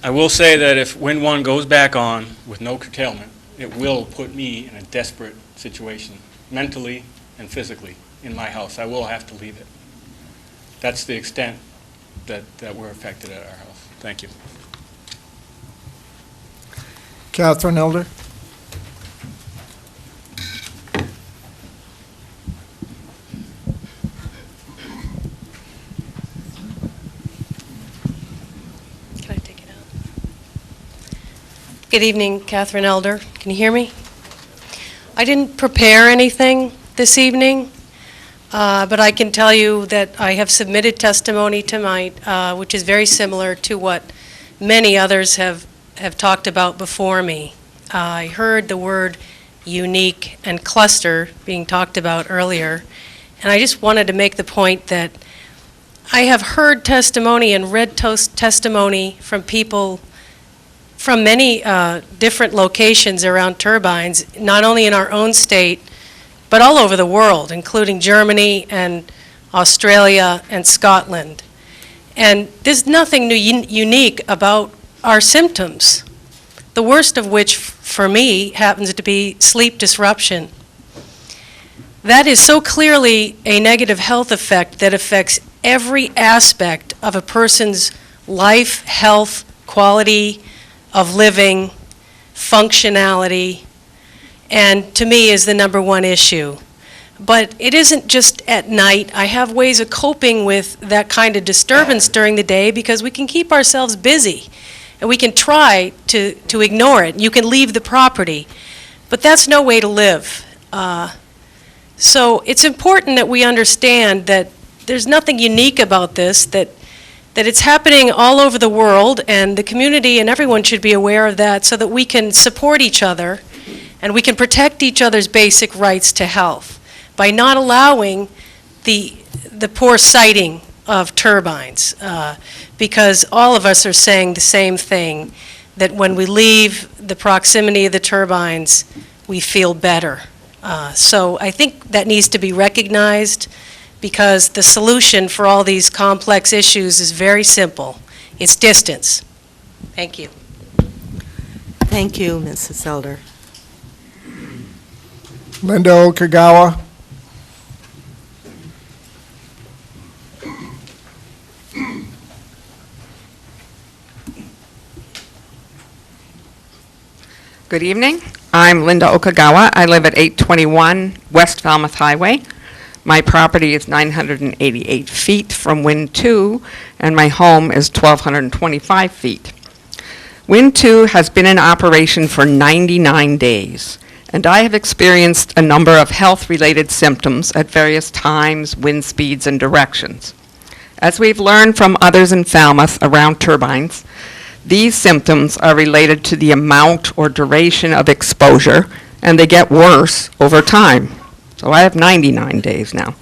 will say that if Wind 1 goes back on with no curtailment, it will put me in a desperate situation, mentally and physically, in my house. I will have to leave it. That's the extent that we're affected at our house. Thank you. Catherine Elder? Can I take it out? Good evening, Catherine Elder. Can you hear me? I didn't prepare anything this evening. But I can tell you that I have submitted testimony tonight, which is very similar to what many others have talked about before me. I heard the word unique and cluster being talked about earlier, and I just wanted to make the point that I have heard testimony and read testimony from people from many different locations around turbines, not only in our own state, but all over the world, including Germany and Australia and Scotland. And there's nothing unique about our symptoms, the worst of which, for me, happens to be sleep disruption. That is so clearly a negative health effect that affects every aspect of a person's life, health, quality of living, functionality, and to me is the number one issue. But it isn't just at night. I have ways of coping with that kind of disturbance during the day because we can keep ourselves busy and we can try to ignore it. You can leave the property, but that's no way to live. So it's important that we understand that there's nothing unique about this, that it's happening all over the world, and the community and everyone should be aware of that so that we can support each other and we can protect each other's basic rights to health by not allowing the poor siting of turbines, because all of us are saying the same thing, that when we leave the proximity of the turbines, we feel better. So I think that needs to be recognized, because the solution for all these complex issues is very simple. It's distance. Thank you. Thank you, Mrs. Elder. Linda Okagawa? Good evening. I'm Linda Okagawa. I live at 821 West Falmouth Highway. My property is 988 feet from Wind 2, and my home is 1,225 feet. Wind 2 has been in operation for 99 days, and I have experienced a number of health-related symptoms at various times, wind speeds, and directions. As we've learned from others in Falmouth around turbines, these symptoms are related to the amount or duration of exposure, and they get worse over time. So I have 99 days now.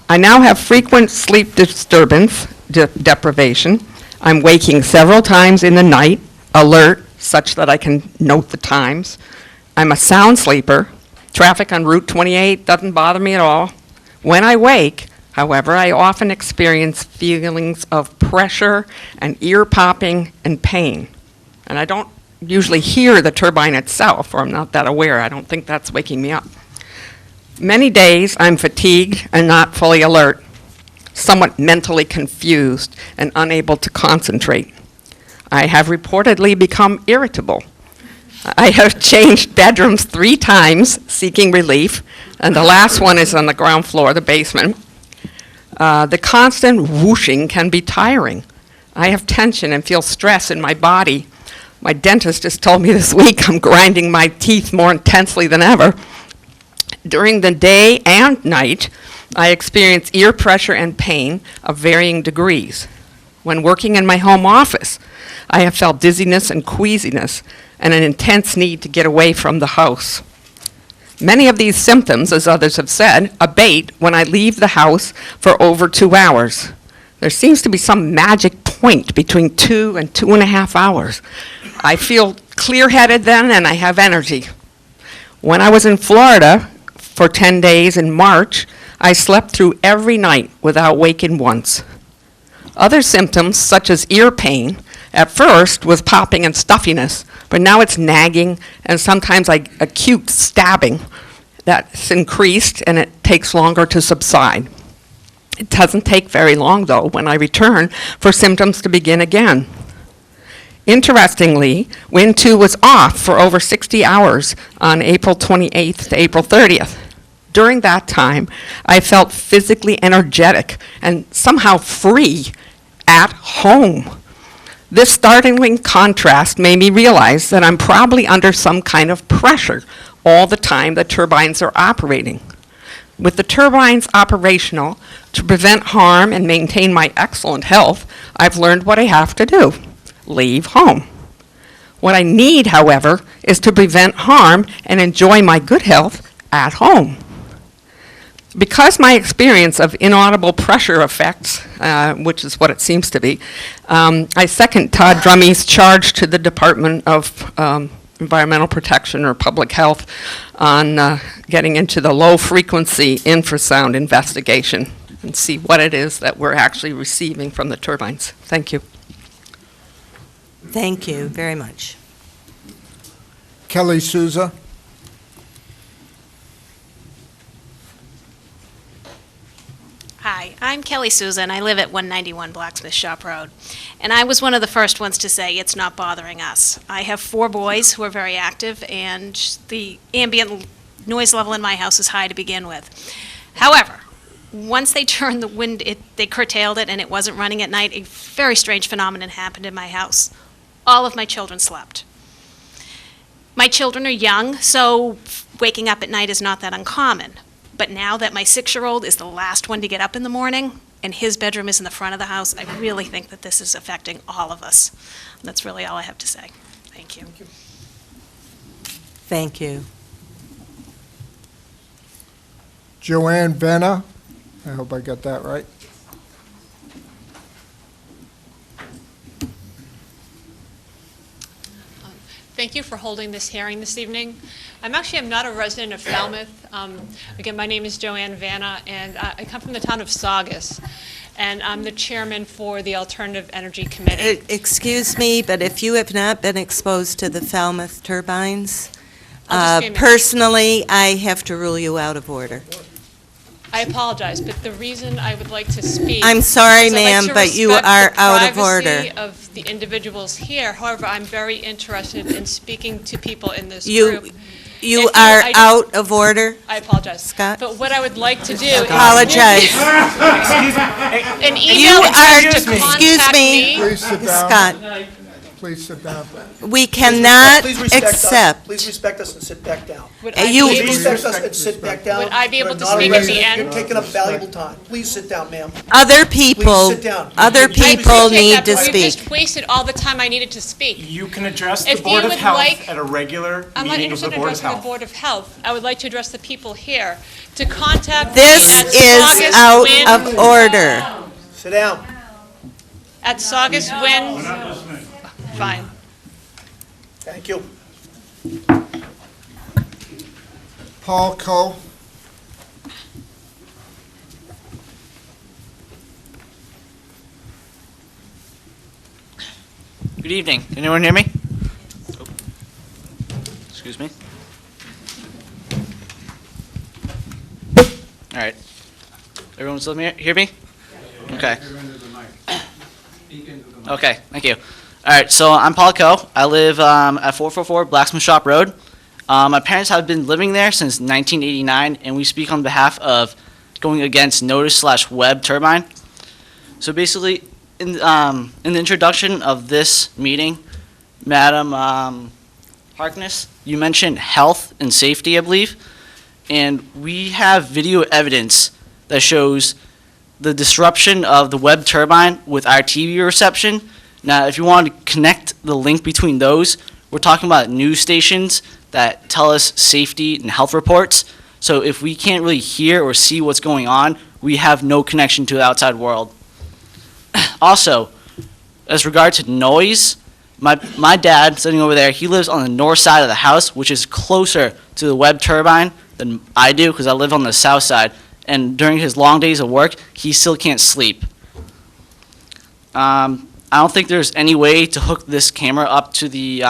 I now have frequent sleep disturbance, deprivation. I'm waking several times in the night, alert, such that I can note the times. I'm a sound sleeper. Traffic on Route 28 doesn't bother me at all. When I wake, however, I often experience feelings of pressure and ear popping and pain. And I don't usually hear the turbine itself, or I'm not that aware. I don't think that's waking me up. Many days I'm fatigued and not fully alert, somewhat mentally confused and unable to concentrate. I have reportedly become irritable. I have changed bedrooms 3 times seeking relief, and the last one is on the ground floor, the basement. The constant whooshing can be tiring. I have tension and feel stress in my body. My dentist just told me this week I'm grinding my teeth more intensely than ever. During the day and night, I experience ear pressure and pain of varying degrees. When working in my home office, I have felt dizziness and queasiness and an intense need to get away from the house. Many of these symptoms, as others have said, abate when I leave the house for over 2 hours. There seems to be some magic point between 2 and 2.5 hours. I feel clear-headed then, and I have energy. When I was in Florida for 10 days in March, I slept through every night without waking once. Other symptoms, such as ear pain, at first was popping and stuffiness, but now it's nagging and sometimes acute stabbing. That's increased, and it takes longer to subside. It doesn't take very long, though, when I return for symptoms to begin again. Interestingly, Wind 2 was off for over 60 hours on April 28th to April 30th. During that time, I felt physically energetic and somehow free at home. This startling contrast made me realize that I'm probably under some kind of pressure all the time the turbines are operating. With the turbines operational to prevent harm and maintain my excellent health, I've learned what I have to do: leave home. What I need, however, is to prevent harm and enjoy my good health at home. Because my experience of inaudible pressure effects, which is what it seems to be, I second Todd Drummy's charge to the Department of Environmental Protection or Public Health on getting into the low-frequency infrasound investigation and see what it is that we're actually receiving from the turbines. Thank you. Thank you very much. Kelly Souza. Hi, I'm Kelly Souza, and I live at 191 Blacksmith Shop Road. And I was one of the first ones to say it's not bothering us. I have 4 boys who are very active, and the ambient noise level in my house is high to begin with. However, once they turned the wind, they curtailed it, and it wasn't running at night, a very strange phenomenon happened in my house. All of my children slept. My children are young, so waking up at night is not that uncommon. But now that my 6-year-old is the last one to get up in the morning, and his bedroom is in the front of the house, I really think that this is affecting all of us. That's really all I have to say. Thank you. Thank you. Joanne Venna. I hope I got that right. Thank you for holding this hearing this evening. I'm not a resident of Falmouth. Again, my name is Joanne Vanna, and I come from the town of Saugus, and I'm the chairman for the Alternative Energy Committee. Excuse me, but if you have not been exposed to the Falmouth turbines, I'll just be a minute. personally, I have to rule you out of order. I apologize, but the reason I would like to speak. I'm sorry, is I'd like ma'am, to but you respect are the out of privacy order. of the individuals here. However, I'm very interested in speaking to people in this You- group. You If are I just- out of order. I apologize. Scott? But what I would like to do is. Apologize. An You email are, to excuse contact me, Please sit down. Scott, Please sit down. we cannot Please respect us. accept. Please respect us and sit back down. Would I You- be able Please to- respect us and sit back down. Would I be able You're to not a speak at the resident. end? You're taking up valuable time. Please sit down, ma'am. Other people, Please sit down. other I appreciate people that, need but to you speak. just wasted all the time I needed to speak. You can address the If Board you of would Health like- at a regular I'm not meeting of the interested in Board of addressing the Health. Board of Health. I would like to address the people here to contact This me at is Saugus out Wind- of order. Sit down. At Saugus Wind. Fine. Thank you. Paul Coe. Good evening. Can anyone hear me? Oh. Excuse me. All right. Everyone still hear me? Okay. Okay, thank you. All right, so I'm Paul Coe. I live at 444 Blacksmith Shop Road. My parents have been living there since 1989, and we speak on behalf of going against notice/web turbine. So basically, in the introduction of this meeting, Madam Harkness, you mentioned health and safety, I believe, and we have video evidence that shows the disruption of the web turbine with our TV reception. Now, if you want to connect the link between those, we're talking about news stations that tell us safety and health reports. So if we can't really hear or see what's going on, we have no connection to the outside world. Also, as regard to noise, my dad, sitting over there, he lives on the north side of the house, which is closer to the web turbine than I do, because I live on the south side. And during his long days of work, he still can't sleep. I don't think there's any way to hook this camera up to the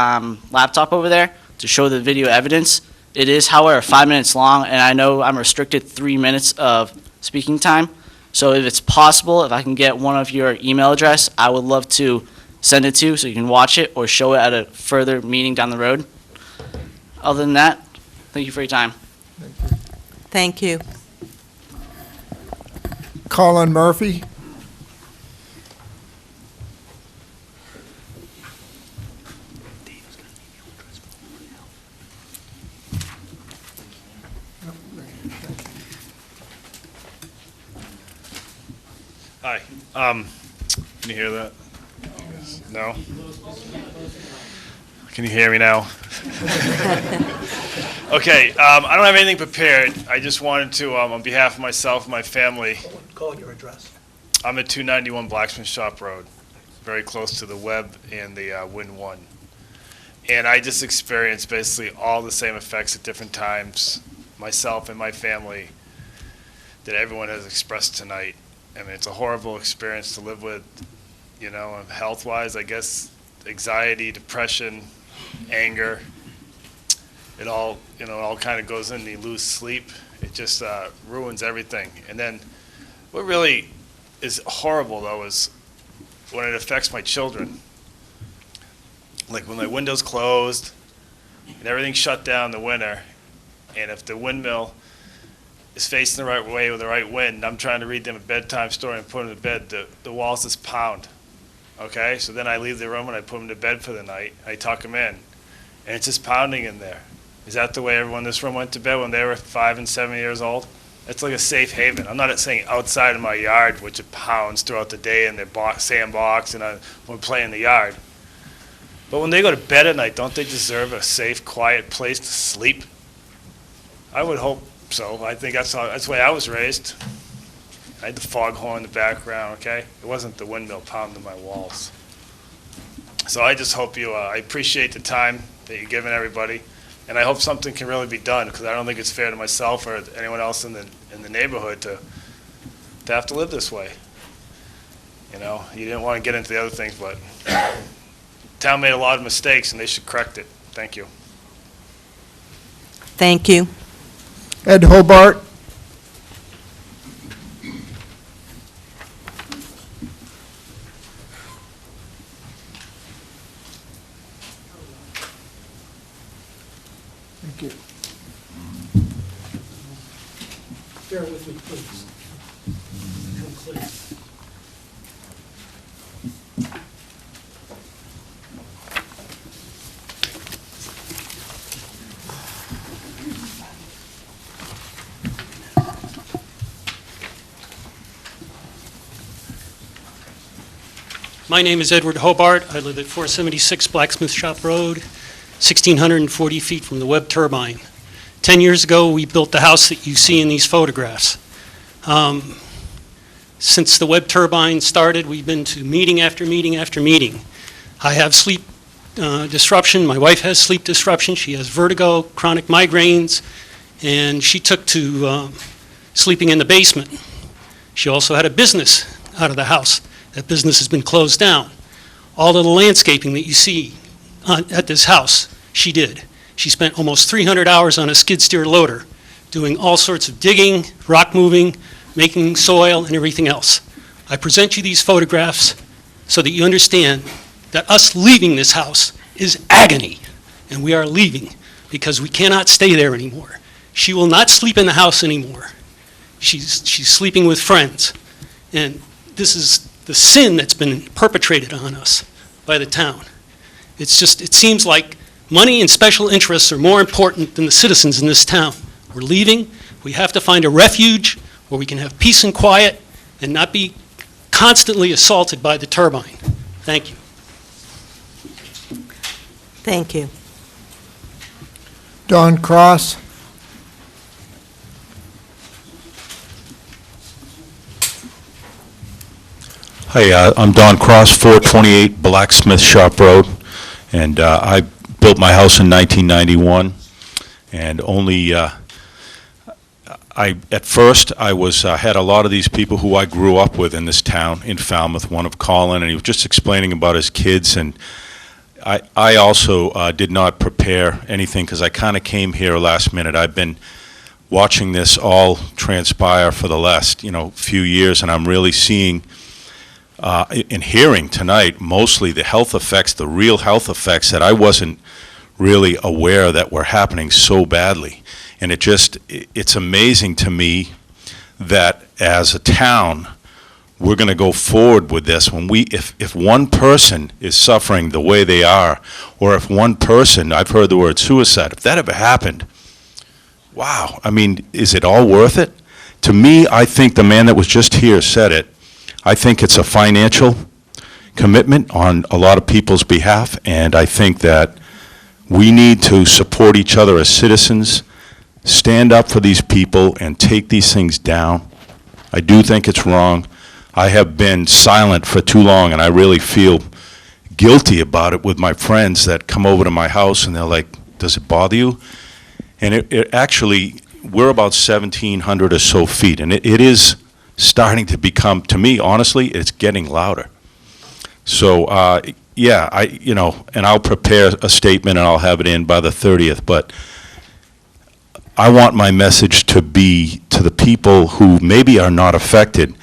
laptop over there to show the video evidence. It is, however, 5 minutes long, and I know I'm restricted 3 minutes of speaking time. So if it's possible, if I can get one of your email address, I would love to send it to you so you can watch it or show it at a further meeting down the road. Other than that, thank you for your time. Thank you. Colin Murphy. Hi. Can you hear that? No? Can you hear me now? Okay, I don't have anything prepared. I just wanted to, on behalf of myself and my family, Call it your address. I'm at 291 Blacksmith Shop Road, very close to the Web and the Win 1. And I just experienced basically all the same effects at different times, myself and my family, that everyone has expressed tonight. I mean, it's a horrible experience to live with, you know, health-wise, I guess, anxiety, depression, anger. It all, you know, it all kind of goes in, you lose sleep. It just ruins everything. And then what really is horrible, though, is when it affects my children. Like when my window's closed and everything's shut down in the winter, and if the windmill is facing the right way with the right wind, I'm trying to read them a bedtime story and put them to bed, the walls just pound. Okay? So then I leave the room and I put them to bed for the night. I tuck them in. And it's just pounding in there. Is that the way everyone in this room went to bed when they were 5 and 7 years old? It's like a safe haven. I'm not saying outside of my yard, which it pounds throughout the day in their sandbox and when we play in the yard. But when they go to bed at night, don't they deserve a safe, quiet place to sleep? I would hope so. I think that's the way I was raised. I had the foghorn in the background, okay? It wasn't the windmill pounding my walls. So I just hope you, I appreciate the time that you're giving everybody, and I hope something can really be done, because I don't think it's fair to myself or anyone else in the neighborhood to have to live this way. You know, you didn't want to get into the other things, but the town made a lot of mistakes, and they should correct it. Thank you. Thank you. Ed Hobart. Thank you. Bear with me, please. Come clear. My name is Edward Hobart. I live at 476 Blacksmith Shop Road, 1,640 feet from the Webb turbine. 10 years ago, we built the house that you see in these photographs. Since the Webb turbine started, we've been to meeting after meeting after meeting. I have sleep disruption. My wife has sleep disruption. She has vertigo, chronic migraines, and she took to sleeping in the basement. She also had a business out of the house. That business has been closed down. All of the landscaping that you see at this house, she did. She spent almost 300 hours on a skid steer loader doing all sorts of digging, rock moving, making soil, and everything else. I present you these photographs so that you understand that us leaving this house is agony, and we are leaving because we cannot stay there anymore. She will not sleep in the house anymore. She's sleeping with friends, and this is the sin that's been perpetrated on us by the town. It's just, it seems like money and special interests are more important than the citizens in this town. We're leaving. We have to find a refuge where we can have peace and quiet and not be constantly assaulted by the turbine. Thank you. Thank you. Don Cross. Hi, I'm Don Cross, 428 Blacksmith Shop Road, and I built my house in 1991, and only, at first, I had a lot of these people who I grew up with in this town, in Falmouth, one of Colin, and he was just explaining about his kids, and I also did not prepare anything, because I kind of came here last minute. I've been watching this all transpire for the last, few years, and I'm really seeing in hearing tonight, mostly the health effects, the real health effects that I wasn't really aware that were happening so badly. And it's amazing to me that as a town, we're going to go forward with this when if one person is suffering the way they are, or if one person, I've heard the word suicide, if that ever happened, wow, I mean, is it all worth it? To me, I think the man that was just here said it. I think it's a financial commitment on a lot of people's behalf, and I think that we need to support each other as citizens, stand up for these people, and take these things down. I do think it's wrong. I have been silent for too long, and I really feel guilty about it with my friends that come over to my house, and they're like, does it bother you? And it actually, we're about 1,700 or so feet, and it is starting to become, to me, honestly, it's getting louder. So, yeah, and I'll prepare a statement and I'll have it in by the 30th, but I want my message to be to the people who maybe are not affected,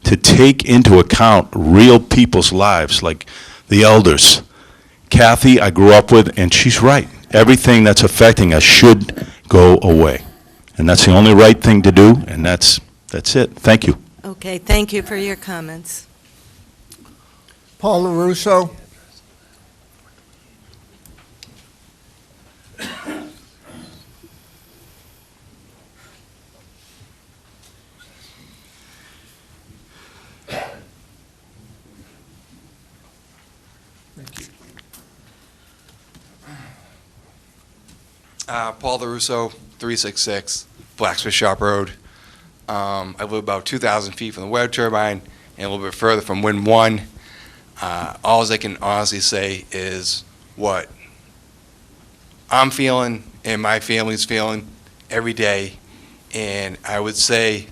to take into account real people's lives, like the elders. Kathy, I grew up with, and she's right. Everything that's affecting us should go away. And that's the only right thing to do, and that's it. Thank you. Okay, thank you for your comments. Paul LaRusso. Paul LaRusso, 366 Blacksmith Shop Road. I live about 2,000 feet from the Webb turbine and a little bit further from Wind 1. All I can honestly say is what I'm feeling and my family's feeling every day. And I would say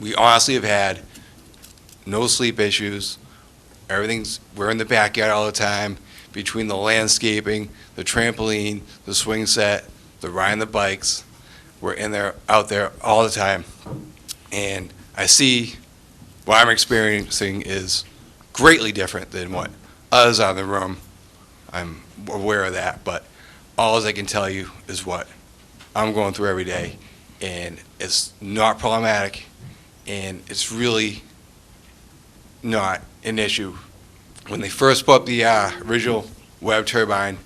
we honestly have had no sleep issues. We're in the backyard all the time, between the landscaping, the trampoline, the swing set, the riding the bikes. We're out there all the time. And I see what I'm experiencing is greatly different than what others out in the room. I'm aware of that, but all I can tell you is what I'm going through every day, and it's not problematic, and it's really not an issue. When they first put up the original Webb turbine,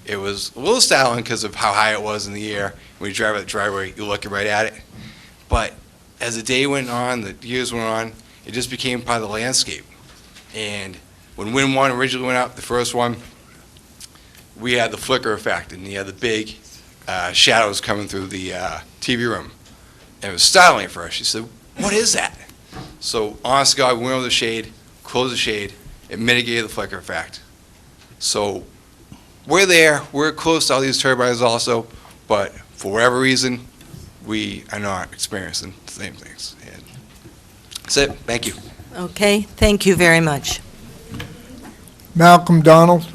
it was a little startling because of how high it was in the air. When you drive out the driveway, you're looking right at it. But as the day went on, the years went on, it just became part of the landscape. And when Wind 1 originally went up, the first one, we had the flicker effect, and you had the big shadows coming through the TV room. And it was startling at first. She said, "What is that?" So, honest to God, we went over the shade, closed the shade, it mitigated the flicker effect. So, we're there, we're close to all these turbines also, but for whatever reason, we are not experiencing the same things. And that's it. Thank you. Okay, thank you very much. Malcolm Donald.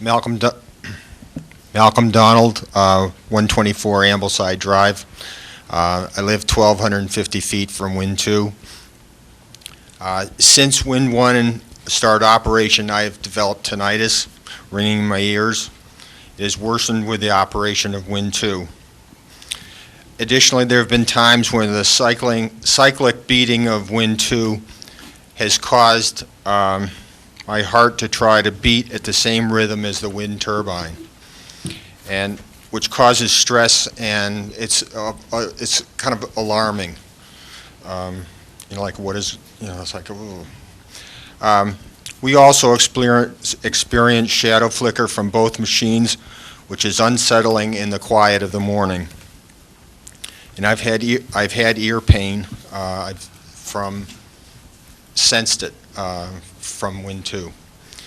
Malcolm Donald, 124 Ambleside Drive. I live 1,250 feet from Wind 2. Since Wind 1 started operation, I have developed tinnitus, ringing in my ears. It has worsened with the operation of Wind 2. Additionally, there have been times when the cyclic beating of Wind 2 has caused my heart to try to beat at the same rhythm as the wind turbine, and which causes stress, and it's kind of alarming. Like what is, it's like, ooh. We also experience shadow flicker from both machines, which is unsettling in the quiet of the morning. And I've had ear pain. I've sensed it from Wind 2.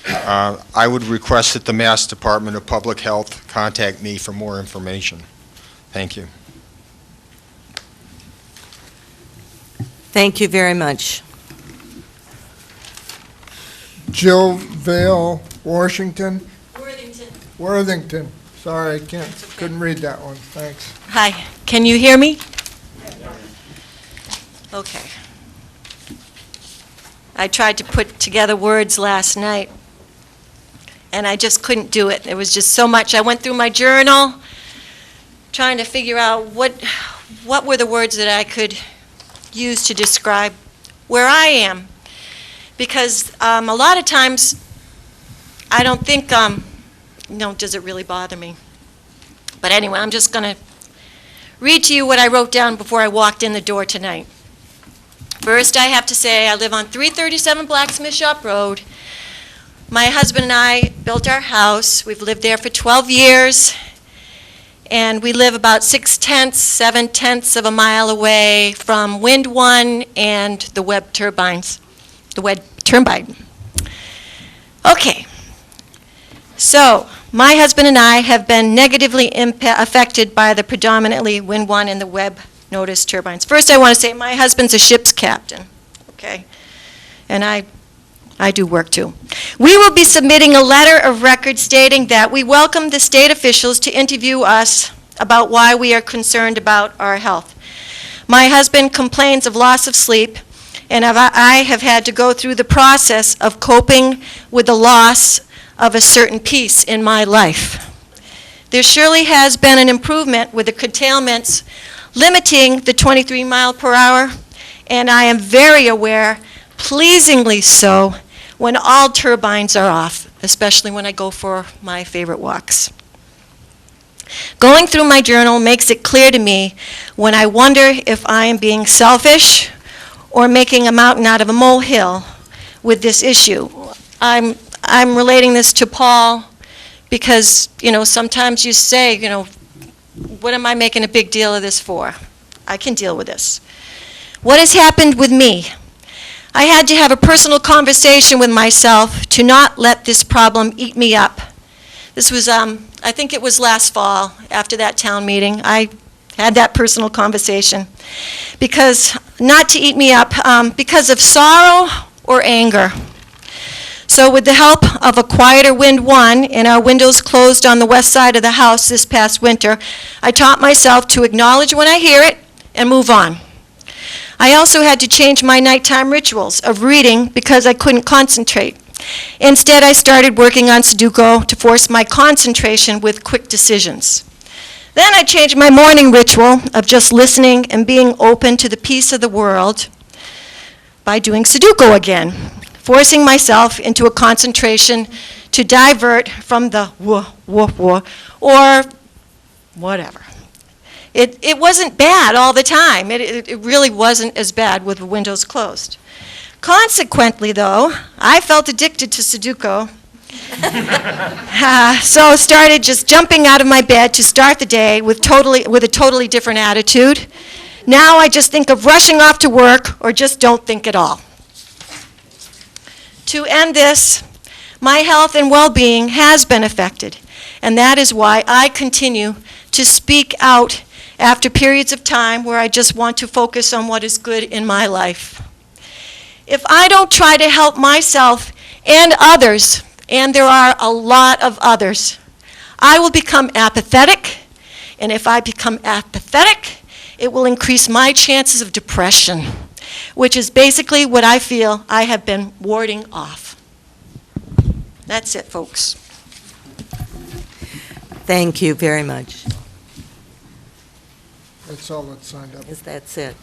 I would request that the Mass Department of Public Health contact me for more information. Thank you. Thank you very much. Jill Vale, Washington? Worthington. Worthington. Sorry, couldn't read that one. Thanks. Hi, can you hear me? Okay. I tried to put together words last night, and I just couldn't do it. There was just so much. I went through my journal, trying to figure out what were the words that I could use to describe where I am. Because a lot of times, I don't think, does it really bother me? But anyway, I'm just going to read to you what I wrote down before I walked in the door tonight. First, I have to say I live on 337 Blacksmith Shop Road. My husband and I built our house. We've lived there for 12 years. And we live about 7/10 of a mile away from Wind 1 and the Webb turbines. The Webb turbine. Okay. So, my husband and I have been negatively affected by the predominantly Wind 1 and the Webb notice turbines. First, I want to say my husband's a ship's captain, okay? And I do work too. We will be submitting a letter of record stating that we welcome the state officials to interview us about why we are concerned about our health. My husband complains of loss of sleep, and I have had to go through the process of coping with the loss of a certain piece in my life. There surely has been an improvement with the curtailments limiting the 23 mile per hour, and I am very aware, pleasingly so, when all turbines are off, especially when I go for my favorite walks. Going through my journal makes it clear to me when I wonder if I am being selfish or making a mountain out of a molehill with this issue. I'm relating this to Paul because, sometimes you say, what am I making a big deal of this for? I can deal with this. What has happened with me? I had to have a personal conversation with myself to not let this problem eat me up. This was, I think it was last fall after that town meeting. I had that personal conversation because, not to eat me up, because of sorrow or anger. So with the help of a quieter Wind 1 and our windows closed on the west side of the house this past winter, I taught myself to acknowledge when I hear it and move on. I also had to change my nighttime rituals of reading because I couldn't concentrate. Instead, I started working on Sudoku to force my concentration with quick decisions. Then I changed my morning ritual of just listening and being open to the peace of the world by doing Sudoku again, forcing myself into a concentration to divert from the wah, or whatever. It wasn't bad all the time. It really wasn't as bad with the windows closed. Consequently, though, I felt addicted to Sudoku, so started just jumping out of my bed to start the day with a totally different attitude. Now I just think of rushing off to work or just don't think at all. To end this, my health and well-being has been affected, and that is why I continue to speak out after periods of time where I just want to focus on what is good in my life. If I don't try to help myself and others, and there are a lot of others, I will become apathetic, and if I become apathetic, it will increase my chances of depression, which is basically what I feel I have been warding off. That's it, folks. Thank you very much. That's all that's signed up. That's it.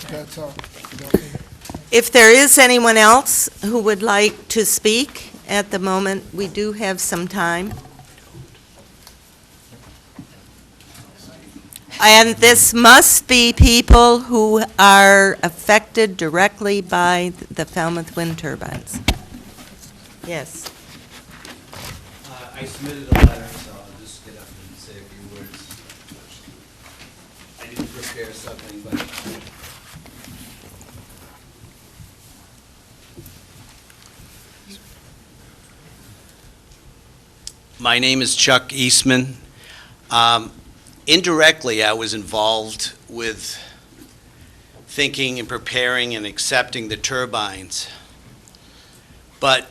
That's all. If there is anyone else who would like to speak at the moment, we do have some time. And this must be people who are affected directly by the Falmouth wind turbines. Yes. I submitted a letter, so I'll just get up and say a few words. I didn't prepare something, but my name is Chuck Eastman. Indirectly, I was involved with thinking and preparing and accepting the turbines. But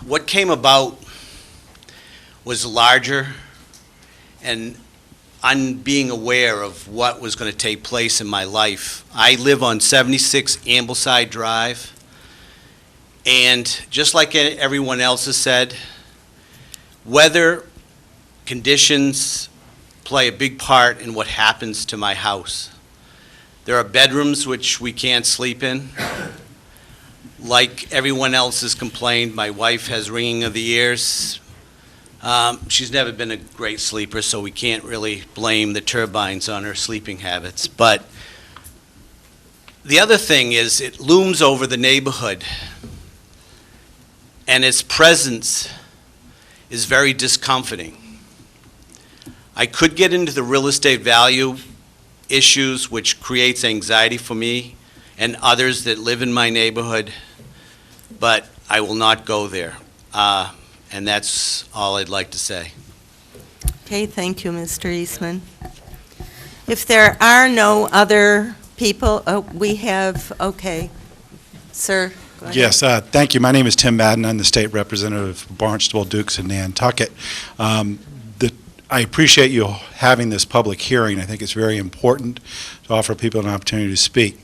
what came about was larger, and being aware of what was going to take place in my life. I live on 76 Ambleside Drive, and just like everyone else has said, weather conditions play a big part in what happens to my house. There are bedrooms which we can't sleep in. Like everyone else has complained, my wife has ringing of the ears. She's never been a great sleeper, so we can't really blame the turbines on her sleeping habits. But the other thing is it looms over the neighborhood, and its presence is very discomforting. I could get into the real estate value issues, which creates anxiety for me and others that live in my neighborhood, but I will not go there. And that's all I'd like to say. Okay, thank you, Mr. Eastman. If there are no other people, we have, okay. Sir, go ahead. Yes, thank you. My name is Tim Madden. I'm the state representative for Barnstable, Dukes, and Nantucket. I appreciate you having this public hearing. I think it's very important to offer people an opportunity to speak.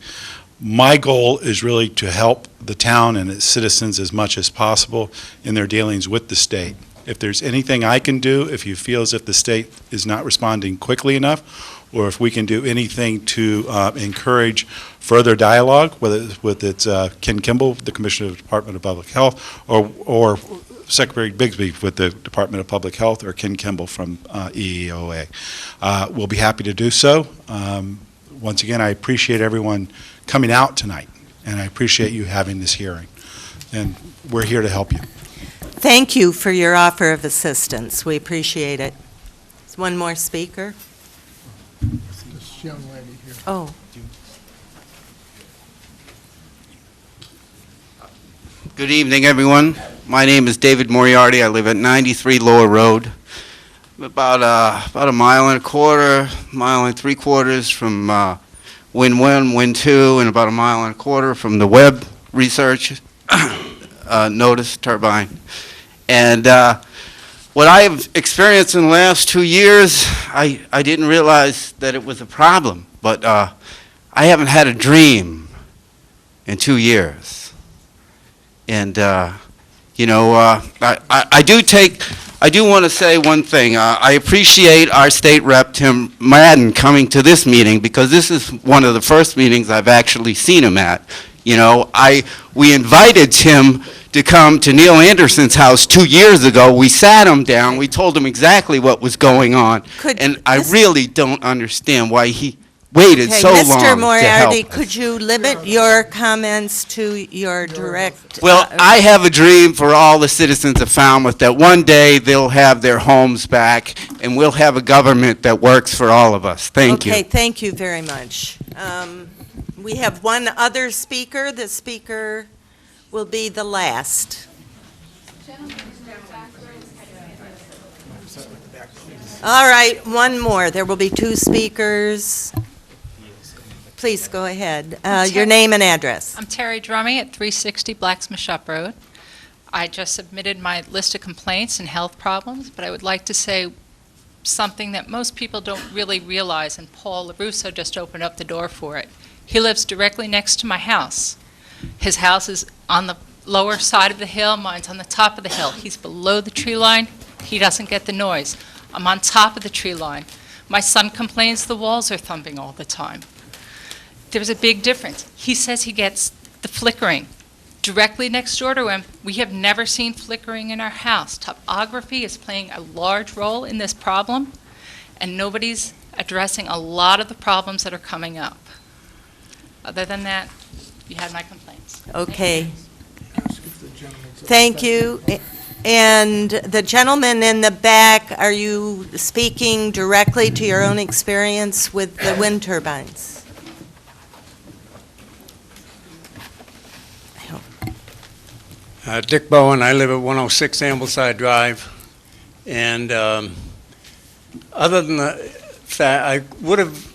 My goal is really to help the town and its citizens as much as possible in their dealings with the state. If there's anything I can do, if you feel as if the state is not responding quickly enough, or if we can do anything to encourage further dialogue, whether with its Ken Kimball, the Commissioner of the Department of Public Health, or Secretary Bigsby with the Department of Public Health, or Ken Kimball from EEOA. We'll be happy to do so. Once again, I appreciate everyone coming out tonight, and I appreciate you having this hearing. And we're here to help you. Thank you for your offer of assistance. We appreciate it. Is one more speaker? This young lady here. Oh. Good evening, everyone. My name is David Moriarty. I live at 93 Lower Road. I'm about a mile and a quarter, mile and 3/4 from Win 1, Win 2, and about a mile and a quarter from the Webb Research Notice Turbine. And what I have experienced in the last 2 years, I didn't realize that it was a problem. But I haven't had a dream in 2 years. And, you know, I do want to say one thing. I appreciate our state rep, Tim Madden, coming to this meeting, because this is one of the first meetings I've actually seen him at. You know, we invited Tim to come to Neil Anderson's house 2 years ago. We sat him down. We told him exactly what was going on. And I really don't understand why he waited so long to help. Mr. Moriarty, could you limit your comments to your direct... Well, I have a dream for all the citizens of Falmouth that one day they'll have their homes back and we'll have a government that works for all of us. Thank you. Okay, thank you very much. We have one other speaker. The speaker will be the last. All right, one more. There will be two speakers. Please go ahead. Your name and address. I'm Terry Drummy at 360 Blacksmith Shop Road. I just submitted my list of complaints and health problems, but I would like to say something that most people don't really realize, and Paul LaRusso just opened up the door for it. He lives directly next to my house. His house is on the lower side of the hill, mine's on the top of the hill. He's below the tree line, he doesn't get the noise. I'm on top of the tree line. My son complains the walls are thumping all the time. There's a big difference. He says he gets the flickering. Directly next door to him, we have never seen flickering in our house. Topography is playing a large role in this problem, and nobody's addressing a lot of the problems that are coming up. Other than that, you had my complaints. Okay. Thank you. And the gentleman in the back, are you speaking directly to your own experience with the wind turbines? Dick Bowen, I live at 106 Ambleside Drive, and other than the fact, I would have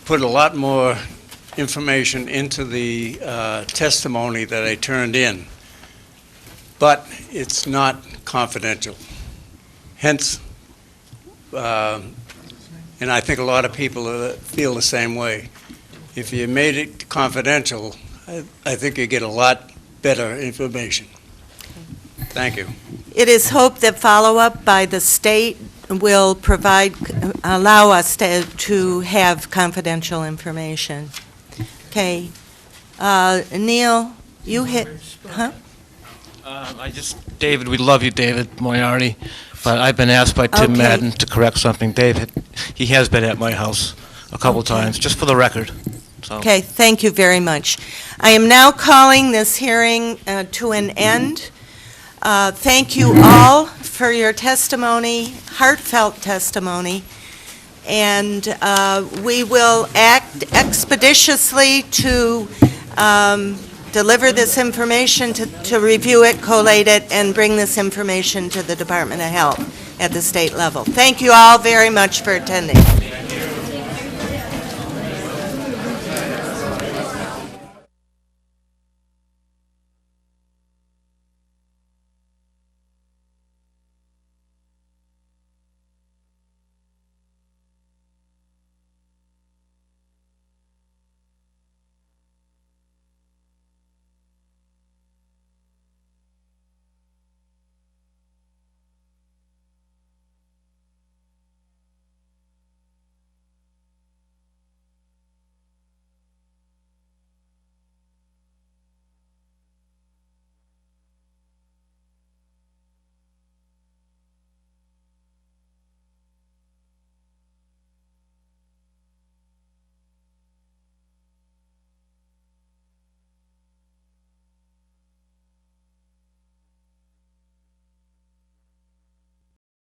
put a lot more information into the testimony that I turned in, but it's not confidential. Hence, and I think a lot of people feel the same way. If you made it confidential, I think you get a lot better information. Thank you. It is hoped that follow-up by the state will allow us to have confidential information. Okay. Neil, you hit, huh? David, we love you, David Moriarty, but I've been asked by Tim Madden to correct something. David, he has been at my house a couple times, just for the record. So. Okay, thank you very much. I am now calling this hearing to an end. Thank you all for your testimony, heartfelt testimony, and we will act expeditiously to deliver this information, to review it, collate it, and bring this information to the Department of Health at the state level. Thank you all very much for attending.